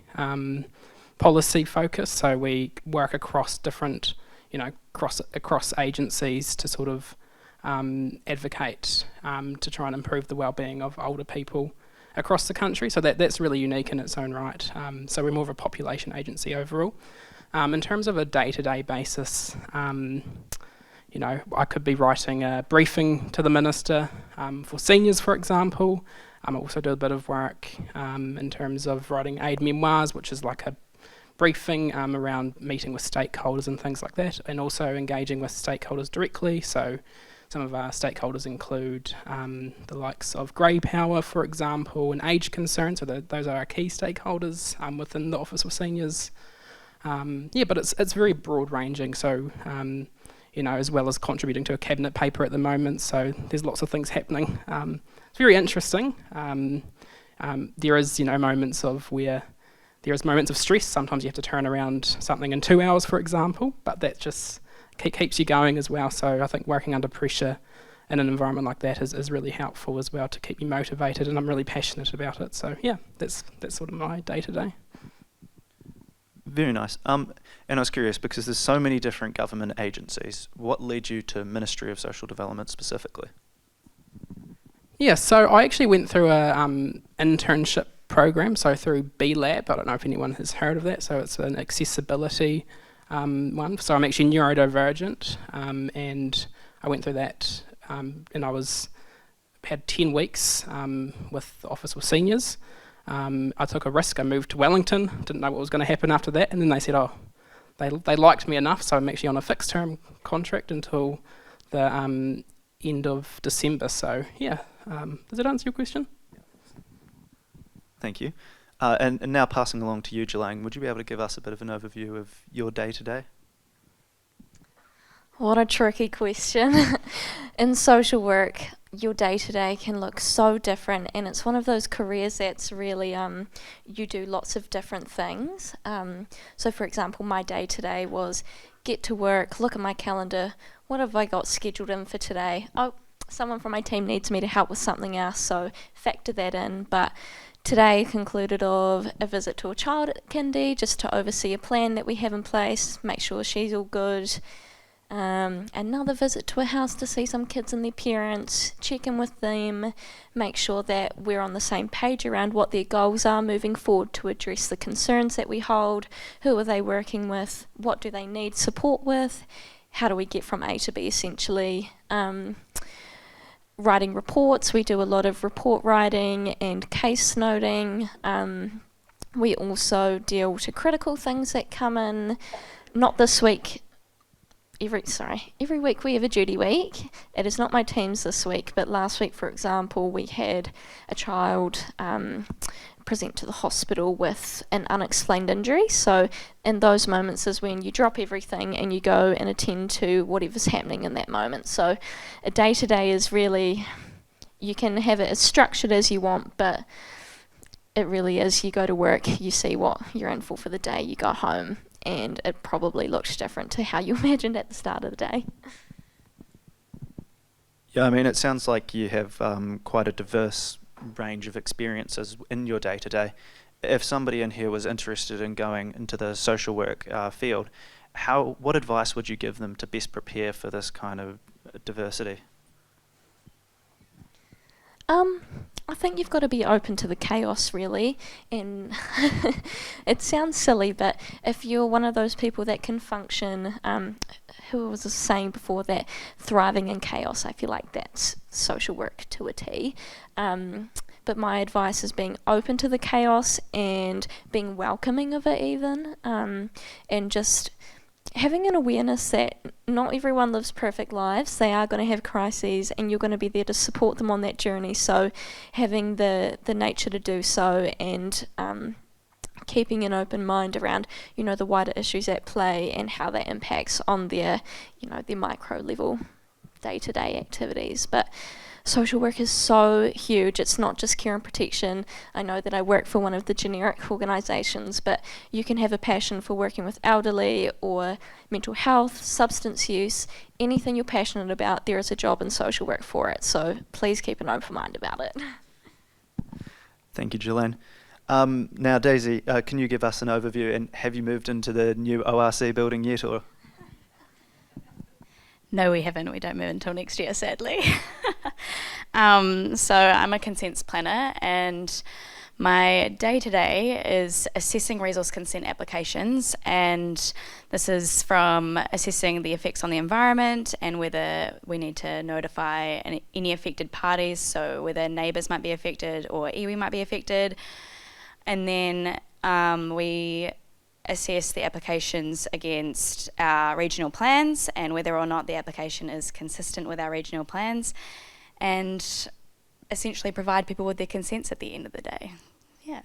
policy focus, so we work across different, across agencies to sort of advocate to try and improve the well-being of older people across the country. So that's really unique in its own right. So we're more of a population agency overall. In terms of a day-to-day basis, I could be writing a briefing to the Minister for seniors, for example. I also do a bit of work in terms of writing aid memoirs, which is like a briefing around meeting with stakeholders and things like that, and also engaging with stakeholders directly. So some of our stakeholders include the likes of grey power, for example, and age concerns. So those are our key stakeholders within the Office of Seniors. But it's very broad ranging. So as well as contributing to a cabinet paper at the moment. So there's lots of things happening. It's very interesting. There is moments of where there is moments of stress. Sometimes you have to turn around something in 2 hours, for example, but that just keeps you going as well. So I think working under pressure in an environment like that is really helpful as well to keep you motivated, and I'm really passionate about it. So yeah, that's sort of my day-to-day. Very nice. And I was curious, because there's so many different government agencies, what led you to Ministry of Social Development specifically? Yeah, so I actually went through a internship program, so through B-Lab. I don't know if anyone has heard of that. So it's an accessibility one. So I'm actually neurodivergent, and I went through that, and I had 10 weeks with the Office of Seniors. I took a risk. I moved to Wellington. Didn't know what was going to happen after that, and then they said, they liked me enough, so I'm actually on a fixed term contract until the end of December. So yeah, does that answer your question? Thank you. And now passing along to you, Jelaine, would you be able to give us a bit of an overview of your day-to-day? What a tricky question. In social work, your day-to-day can look so different, and it's one of those careers that's really, you do lots of different things. So for example, my day-to-day was get to work, look at my calendar, what have I got scheduled in for today? Oh, someone from my team needs me to help with something else, so factor that in. But today concluded of a visit to a child at kindy, just to oversee a plan that we have in place, make sure she's all good. Another visit to a house to see some kids and their parents, check in with them, make sure that we're on the same page around what their goals are moving forward to address the concerns that we hold, who are they working with, what do they need support with, how do we get from A to B essentially. Writing reports, we do a lot of report writing and case noting. We also deal to critical things that come in, not this week, every week we have a duty week. It is not my team's this week, but last week, for example, we had a child present to the hospital with an unexplained injury. So in those moments is when you drop everything and you go and attend to whatever's happening in that moment. So a day-to-day is really, you can have it as structured as you want, but it really is, you go to work, you see what you're in for the day, you go home, and it probably looks different to how you imagined at the start of the day. Yeah, I mean, it sounds like you have quite a diverse range of experiences in your day-to-day. If somebody in here was interested in going into the social work field, what advice would you give them to best prepare for this kind of diversity? I think you've got to be open to the chaos, really, and it sounds silly, but if you're one of those people that can function, who was saying before that, thriving in chaos, I feel like that's social work to a T. But my advice is being open to the chaos and being welcoming of it even, and just having an awareness that not everyone lives perfect lives. They are going to have crises, and you're going to be there to support them on that journey. So having the nature to do so, and keeping an open mind around, the wider issues at play and how that impacts on their micro level day-to-day activities. But social work is so huge. It's not just care and protection. I know that I work for one of the generic organisations, but you can have a passion for working with elderly or mental health, substance use, anything you're passionate about, there is a job in social work for it. So please keep an open mind about it. Thank you, Jelaine. Now, Daisy, can you give us an overview, and have you moved into the new ORC building yet, or? No, we haven't. We don't move until next year, sadly. So I'm a consents planner, and my day-to-day is assessing resource consent applications, and this is from assessing the effects on the environment and whether we need to notify any affected parties, so whether neighbours might be affected or iwi might be affected. And then we assess the applications against our regional plans and whether or not the application is consistent with our regional plans, and essentially provide people with their consents at the end of the day. Yeah.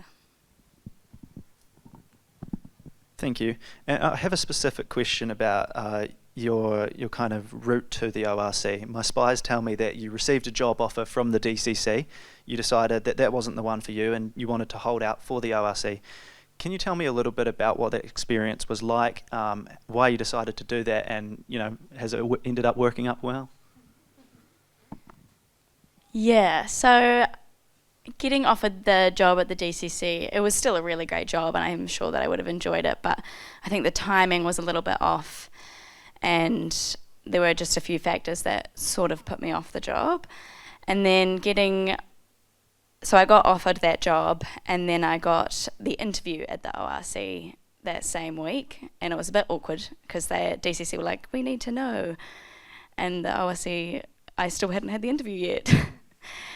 Thank you. And I have a specific question about your kind of route to the ORC. My spies tell me that you received a job offer from the DCC. You decided that that wasn't the one for you and you wanted to hold out for the ORC. Can you tell me a little bit about what that experience was like, why you decided to do that, and has it ended up working up well? Yeah, so getting offered the job at the DCC, it was still a really great job, and I'm sure that I would have enjoyed it, but I think the timing was a little bit off, and there were just a few factors that sort of put me off the job. And then so I got offered that job, and then I got the interview at the ORC that same week, and it was a bit awkward because the DCC were like, we need to know, and the ORC, I still hadn't had the interview yet.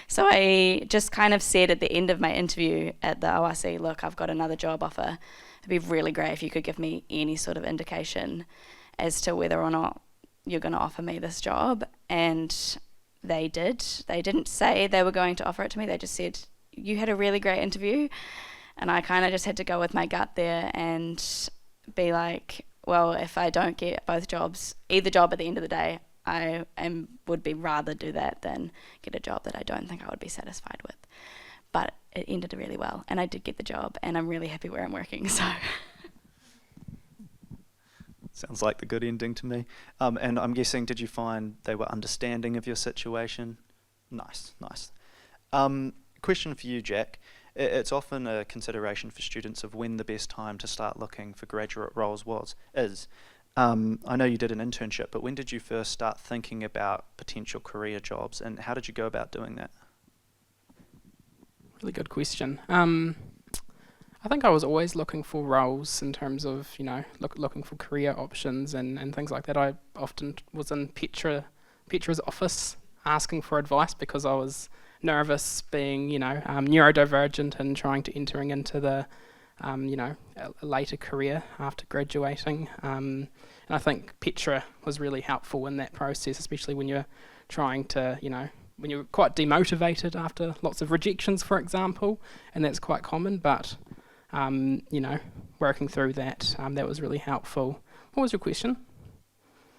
So I just kind of said at the end of my interview at the ORC, look, I've got another job offer. It'd be really great if you could give me any sort of indication as to whether or not you're going to offer me this job. And they did. They didn't say they were going to offer it to me. They just said, you had a really great interview. And I kind of just had to go with my gut there and be like, well, if I don't get both jobs, either job at the end of the day, I would be rather do that than get a job that I don't think I would be satisfied with. But it ended really well, and I did get the job, and I'm really happy where I'm working. So Sounds like the good ending to me. And I'm guessing, did you find they were understanding of your situation? Nice. Question for you, Jack. It's often a consideration for students of when the best time to start looking for graduate roles is. I know you did an internship, but when did you first start thinking about potential career jobs, and how did you go about doing that? Really good question. I think I was always looking for roles in terms of, looking for career options and things like that. I often was in Petra's office asking for advice because I was nervous being, neurodivergent and trying to entering into the, a later career after graduating. And I think Petra was really helpful in that process, especially when you're trying to, when you're quite demotivated after lots of rejections, for example, and that's quite common, but, working through that, that was really helpful. What was your question?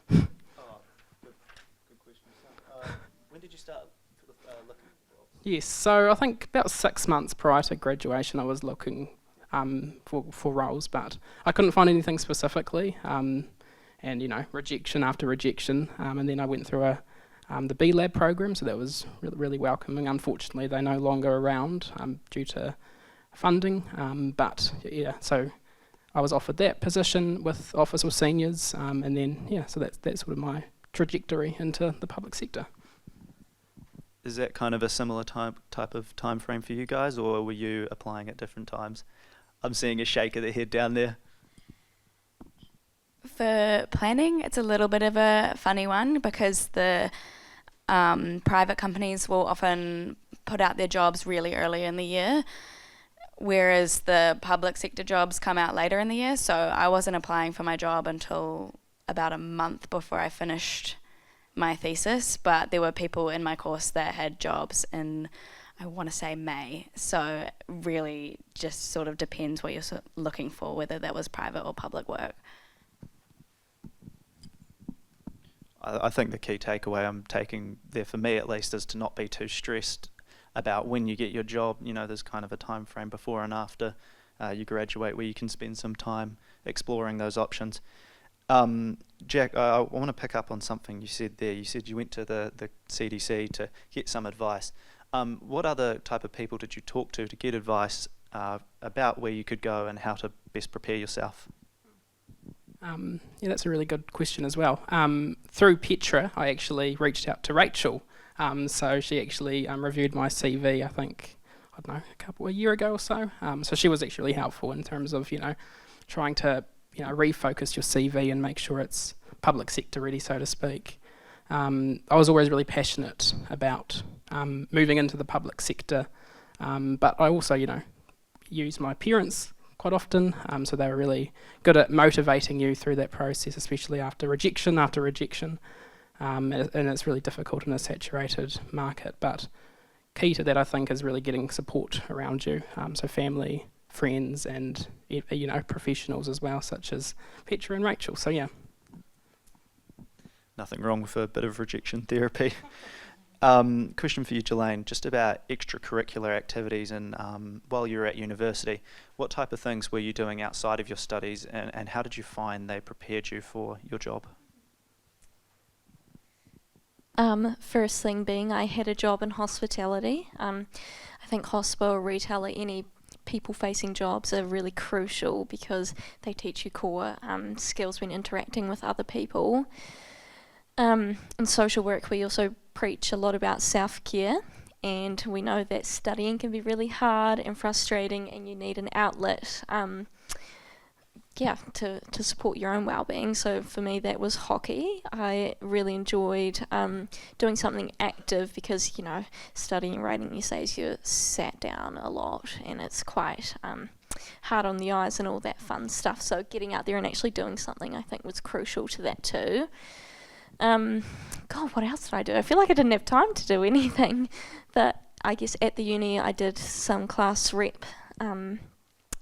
Good question. When did you start looking for jobs? Yes, so I think about 6 months prior to graduation I was looking for roles, but I couldn't find anything specifically, and rejection after rejection, and then I went through the B Lab program, so that was really welcoming. Unfortunately, they're no longer around due to funding, but yeah, so I was offered that position with Office of Seniors, and then so that's sort of my trajectory into the public sector. Is that kind of a similar type of time frame for you guys, or were you applying at different times? I'm seeing a shake of the head down there. for planning, it's a little bit of a funny one because the private companies will often put out their jobs really early in the year, whereas the public sector jobs come out later in the year. So I wasn't applying for my job until about a month before I finished my thesis, but there were people in my course that had jobs in, I want to say, May. So really just sort of depends what you're looking for, whether that was private or public work. I think the key takeaway I'm taking there, for me at least, is to not be too stressed about when you get your job. You know, there's kind of a time frame before and after you graduate where you can spend some time exploring those options. Jack, I want to pick up on something you said there. You said you went to the CDC to get some advice. What other type of people did you talk to get advice about where you could go and how to best prepare yourself? Yeah, that's a really good question as well. Through Petra, I actually reached out to Rachel, So she actually reviewed my CV, I think, I don't know, a year ago or so. So she was actually really helpful in terms of, trying to, refocus your CV and make sure it's public sector ready, so to speak. I was always really passionate about moving into the public sector, but I also, use my parents quite often, so they were really good at motivating you through that process, especially after rejection. And it's really difficult in a saturated market, but key to that, I think, is really getting support around you, so family, friends, and professionals as well, such as Petra and Rachel. So yeah. Nothing wrong with a bit of rejection therapy. Question for you, Jelaine, just about extracurricular activities and while you were at university, what type of things were you doing outside of your studies, and how did you find they prepared you for your job? First thing being, I had a job in hospitality. I think hospital, retailer, any people-facing jobs are really crucial because they teach you core skills when interacting with other people. In social work, we also preach a lot about self-care, and we know that studying can be really hard and frustrating, and you need an outlet to support your own well-being. So for me, that was hockey. I really enjoyed doing something active because, studying and writing essays, you're sat down a lot and it's quite hard on the eyes and all that fun stuff. So getting out there and actually doing something, I think, was crucial to that too. What else did I do? I feel like I didn't have time to do anything. But I guess at the uni I did some class rep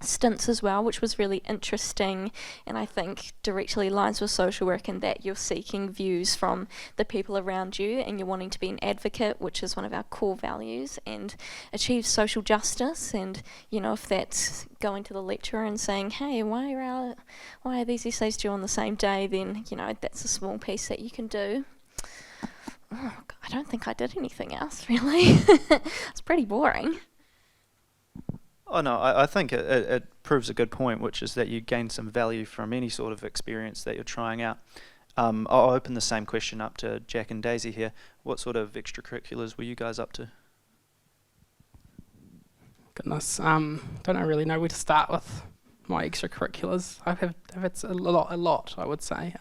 stints as well, which was really interesting, and I think directly aligns with social work in that you're seeking views from the people around you and you're wanting to be an advocate, which is one of our core values, and achieve social justice. And if that's going to the lecturer and saying, hey, why are these essays due on the same day, then that's a small piece that you can do. I don't think I did anything else really. It's pretty boring. Oh no, I think it proves a good point, which is that you gain some value from any sort of experience that you're trying out. I'll open the same question up to Jack and Daisy here. What sort of extracurriculars were you guys up to? Goodness, don't really know where to start with my extracurriculars. I've had a lot, I would say.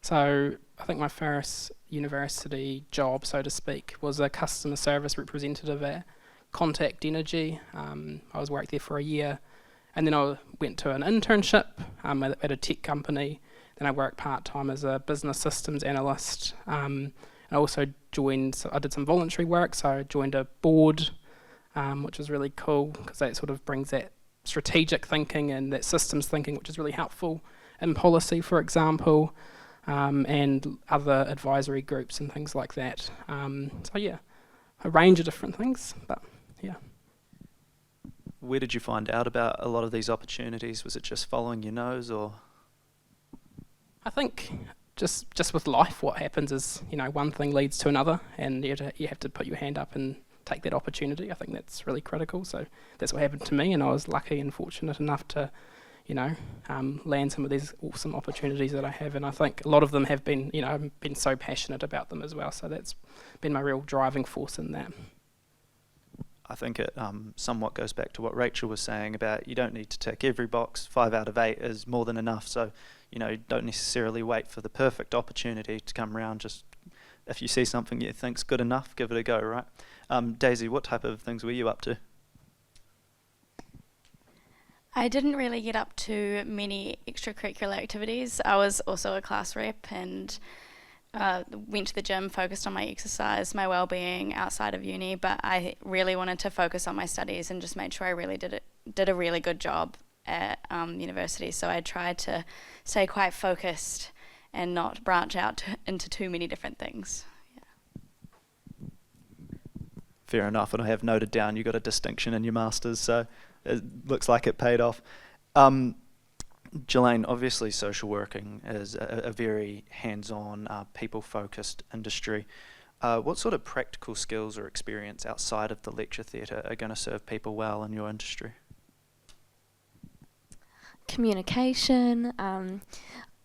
So I think my first university job, so to speak, was a customer service representative at Contact Energy. I was worked there for a year, and then I went to an internship at a tech company. Then I worked part-time as a business systems analyst. I also I did some voluntary work, so I joined a board, which was really cool because that sort of brings that strategic thinking and that systems thinking, which is really helpful in policy, for example, and other advisory groups and things like that. So yeah, a range of different things, but yeah. Where did you find out about a lot of these opportunities? Was it just following your nose, or? I think just with life, what happens is, one thing leads to another, and you have to put your hand up and take that opportunity. I think that's really critical. So that's what happened to me, and I was lucky and fortunate enough to, land some of these awesome opportunities that I have. And I think a lot of them have been, I've been so passionate about them as well. So that's been my real driving force in that. I think it somewhat goes back to what Rachel was saying about you don't need to tick every box. 5 out of 8 is more than enough. So, don't necessarily wait for the perfect opportunity to come around. Just if you see something you think's good enough, give it a go, right? Daisy, what type of things were you up to? I didn't really get up to many extracurricular activities. I was also a class rep and went to the gym, focused on my exercise, my well-being outside of uni, but I really wanted to focus on my studies and just made sure I really did a really good job at university. So I tried to stay quite focused and not branch out into too many different things. Yeah. Fair enough, and I have noted down you got a distinction in your masters, so it looks like it paid off. Jelaine, obviously social working is a very hands-on, people-focused industry. What sort of practical skills or experience outside of the lecture theatre are going to serve people well in your industry? Communication.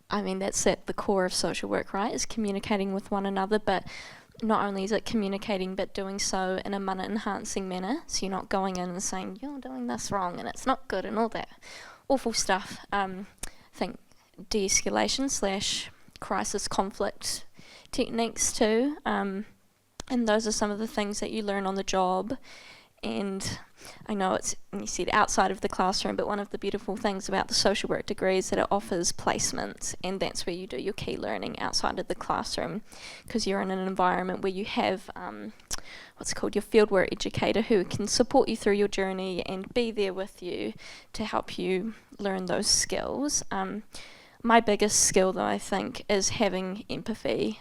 That's at the core of social work, right? Is communicating with one another. But not only is it communicating, but doing so in a manner enhancing manner. So you're not going in and saying, you're doing this wrong and it's not good and all that awful stuff. I think de-escalation / crisis conflict techniques too. And those are some of the things that you learn on the job. And I know it's, you said outside of the classroom, but one of the beautiful things about the social work degree is that it offers placements, and that's where you do your key learning outside of the classroom, because you're in an environment where you have what's called your fieldwork educator, who can support you through your journey and be there with you to help you learn those skills. My biggest skill, though, I think, is having empathy.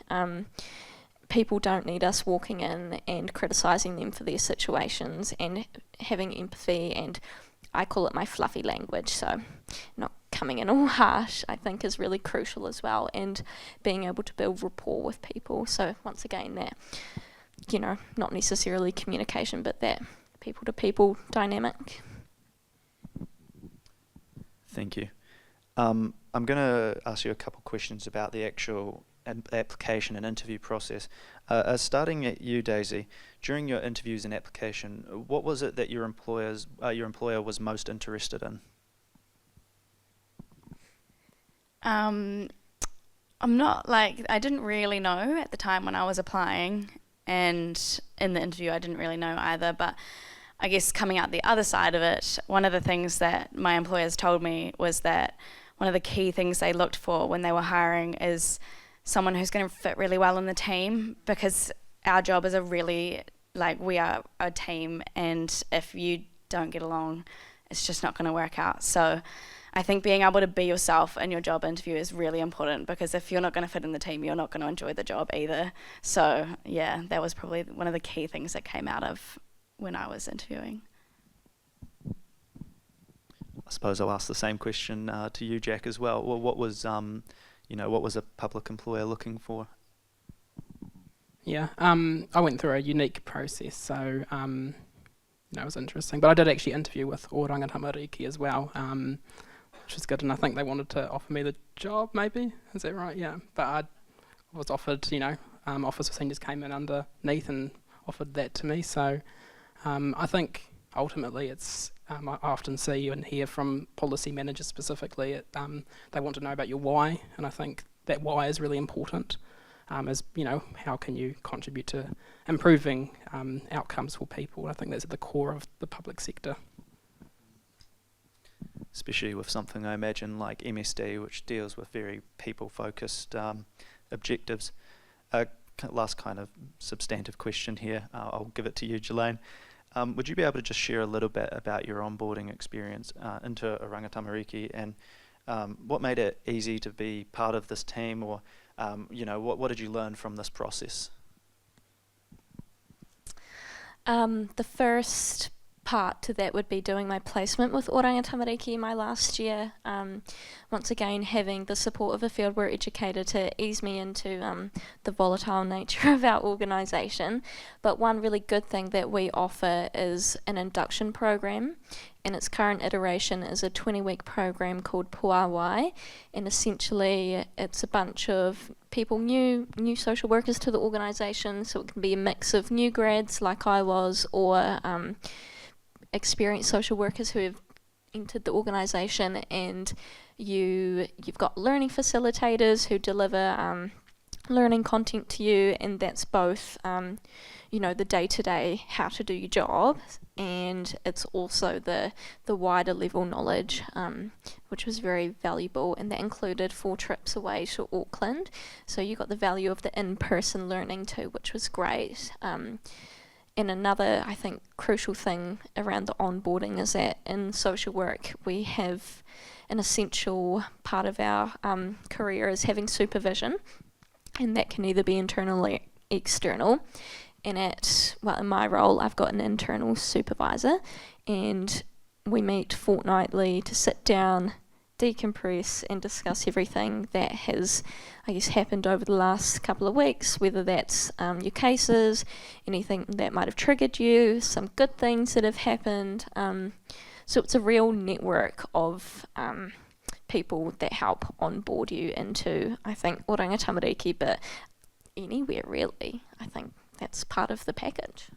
People don't need us walking in and criticising them for their situations, and having empathy, and I call it my fluffy language, so not coming in all harsh, I think is really crucial as well, and being able to build rapport with people. So once again, that, you know, not necessarily communication, but that people-to-people dynamic. Thank you. I'm going to ask you a couple questions about the actual application and interview process. Starting at you, Daisy, during your interviews and application, what was it that your employer was most interested in? I'm not I didn't really know at the time when I was applying, and in the interview I didn't really know either, but I guess coming out the other side of it, one of the things that my employers told me was that one of the key things they looked for when they were hiring is someone who's going to fit really well in the team, because our job is we are a team, and if you don't get along, it's just not going to work out. So I think being able to be yourself in your job interview is really important, because if you're not going to fit in the team, you're not going to enjoy the job either. So yeah, that was probably one of the key things that came out of when I was interviewing. I suppose I'll ask the same question to you, Jack, as well. Well, what was a public employer looking for? Yeah, I went through a unique process, so it was interesting. But I did actually interview with Oranga Tamariki as well, which was good, and I think they wanted to offer me the job, maybe? Is that right? Yeah. But I was offered, officer seniors came in underneath and offered that to me, so I think ultimately it's, I often see and hear from policy managers specifically, they want to know about your why, and I think that why is really important, as, how can you contribute to improving outcomes for people. I think that's at the core of the public sector. Especially with something, I imagine, like MSD, which deals with very people-focused objectives. Last kind of substantive question here, I'll give it to you, Jelaine. Would you be able to just share a little bit about your onboarding experience into Oranga Tamariki, and what made it easy to be part of this team, or what did you learn from this process? The first part to that would be doing my placement with Oranga Tamariki my last year. Once again, having the support of a fieldwork educator to ease me into the volatile nature of our organisation. But one really good thing that we offer is an induction program, and its current iteration is a 20-week program called Puawai, and essentially it's a bunch of people, new social workers to the organisation, so it can be a mix of new grads like I was, or experienced social workers who have entered the organisation, and you've got learning facilitators who deliver learning content to you, and that's both the day-to-day how to do your job, and it's also the wider level knowledge, which was very valuable, and that included 4 trips away to Auckland, so you got the value of the in-person learning too, which was great. And another, I think, crucial thing around the onboarding is that in social work we have an essential part of our career is having supervision, and that can either be internal or external. And in my role, I've got an internal supervisor, and we meet fortnightly to sit down, decompress and discuss everything that has, I guess, happened over the last couple of weeks, whether that's your cases, anything that might have triggered you, some good things that have happened. So it's a real network of people that help onboard you into, I think, Oranga Tamariki, but anywhere really. I think that's part of the package.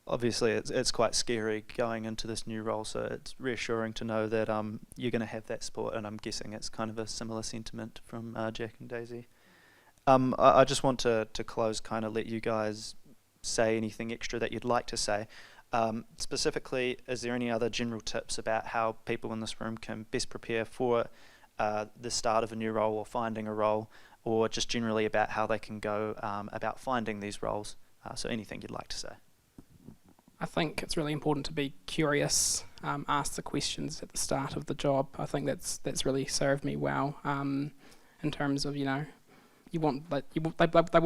Obviously, it's quite scary going into this new role, so it's reassuring to know that you're going to have that support, and I'm guessing it's kind of a similar sentiment from Jack and Daisy. I just want to close, kind of let you guys say anything extra that you'd like to say. Specifically, is there any other general tips about how people in this room can best prepare for the start of a new role or finding a role, or just generally about how they can go about finding these roles? So anything you'd like to say. I think it's really important to be curious, ask the questions at the start of the job. I think that's really served me well in terms of, they want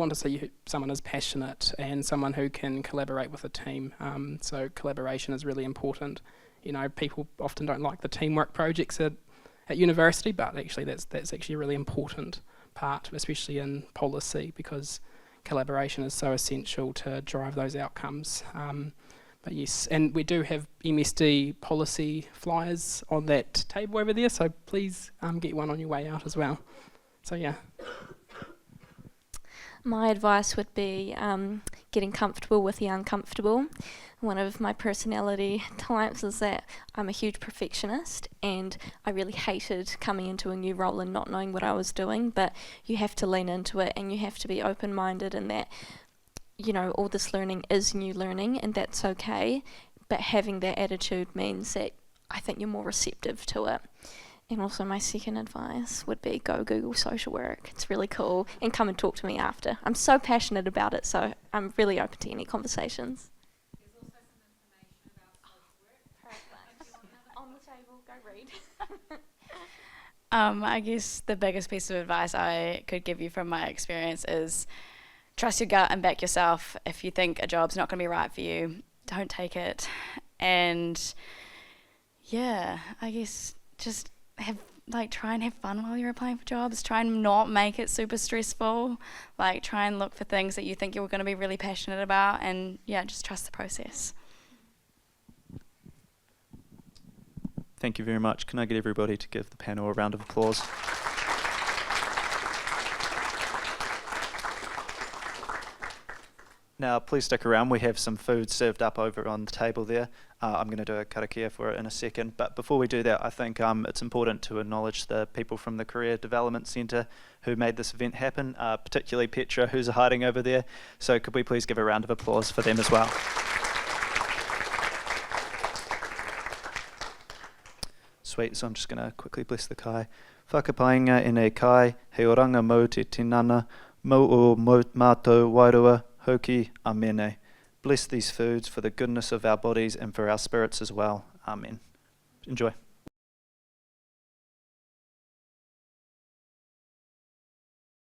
to see someone who's passionate and someone who can collaborate with a team. So collaboration is really important. People often don't like the teamwork projects at university, but actually that's actually a really important part, especially in policy, because collaboration is so essential to drive those outcomes. But yes, and we do have MSD policy flyers on that table over there, so please get one on your way out as well. So yeah. My advice would be getting comfortable with the uncomfortable. One of my personality types is that I'm a huge perfectionist, and I really hated coming into a new role and not knowing what I was doing, but you have to lean into it and you have to be open-minded, in that all this learning is new learning, and that's okay, but having that attitude means that I think you're more receptive to it. And also my second advice would be go Google social work. It's really cool, and come and talk to me after. I'm so passionate about it, so I'm really open to any conversations. There's also some information about social work. Perfect. On the table, go read. I guess the biggest piece of advice I could give you from my experience is trust your gut and back yourself. If you think a job's not going to be right for you, don't take it. And yeah, I guess just try and have fun while you're applying for jobs. Try and not make it super stressful. Try and look for things that you think you're going to be really passionate about, and yeah, just trust the process. Thank you very much. Can I get everybody to give the panel a round of applause? Now, please stick around. We have some food served up over on the table there. I'm going to do a karakia for it in a second. But before we do that, I think it's important to acknowledge the people from the Career Development Centre who made this event happen, particularly Petra, who's hiding over there. So could we please give a round of applause for them as well? Sweet, so I'm just going to quickly bless the kai. Whakapainga e nei kai, he oranga mo te tinana, mo o mātou wairua, hoki, amene. Bless these foods for the goodness of our bodies and for our spirits as well. Amen. Enjoy.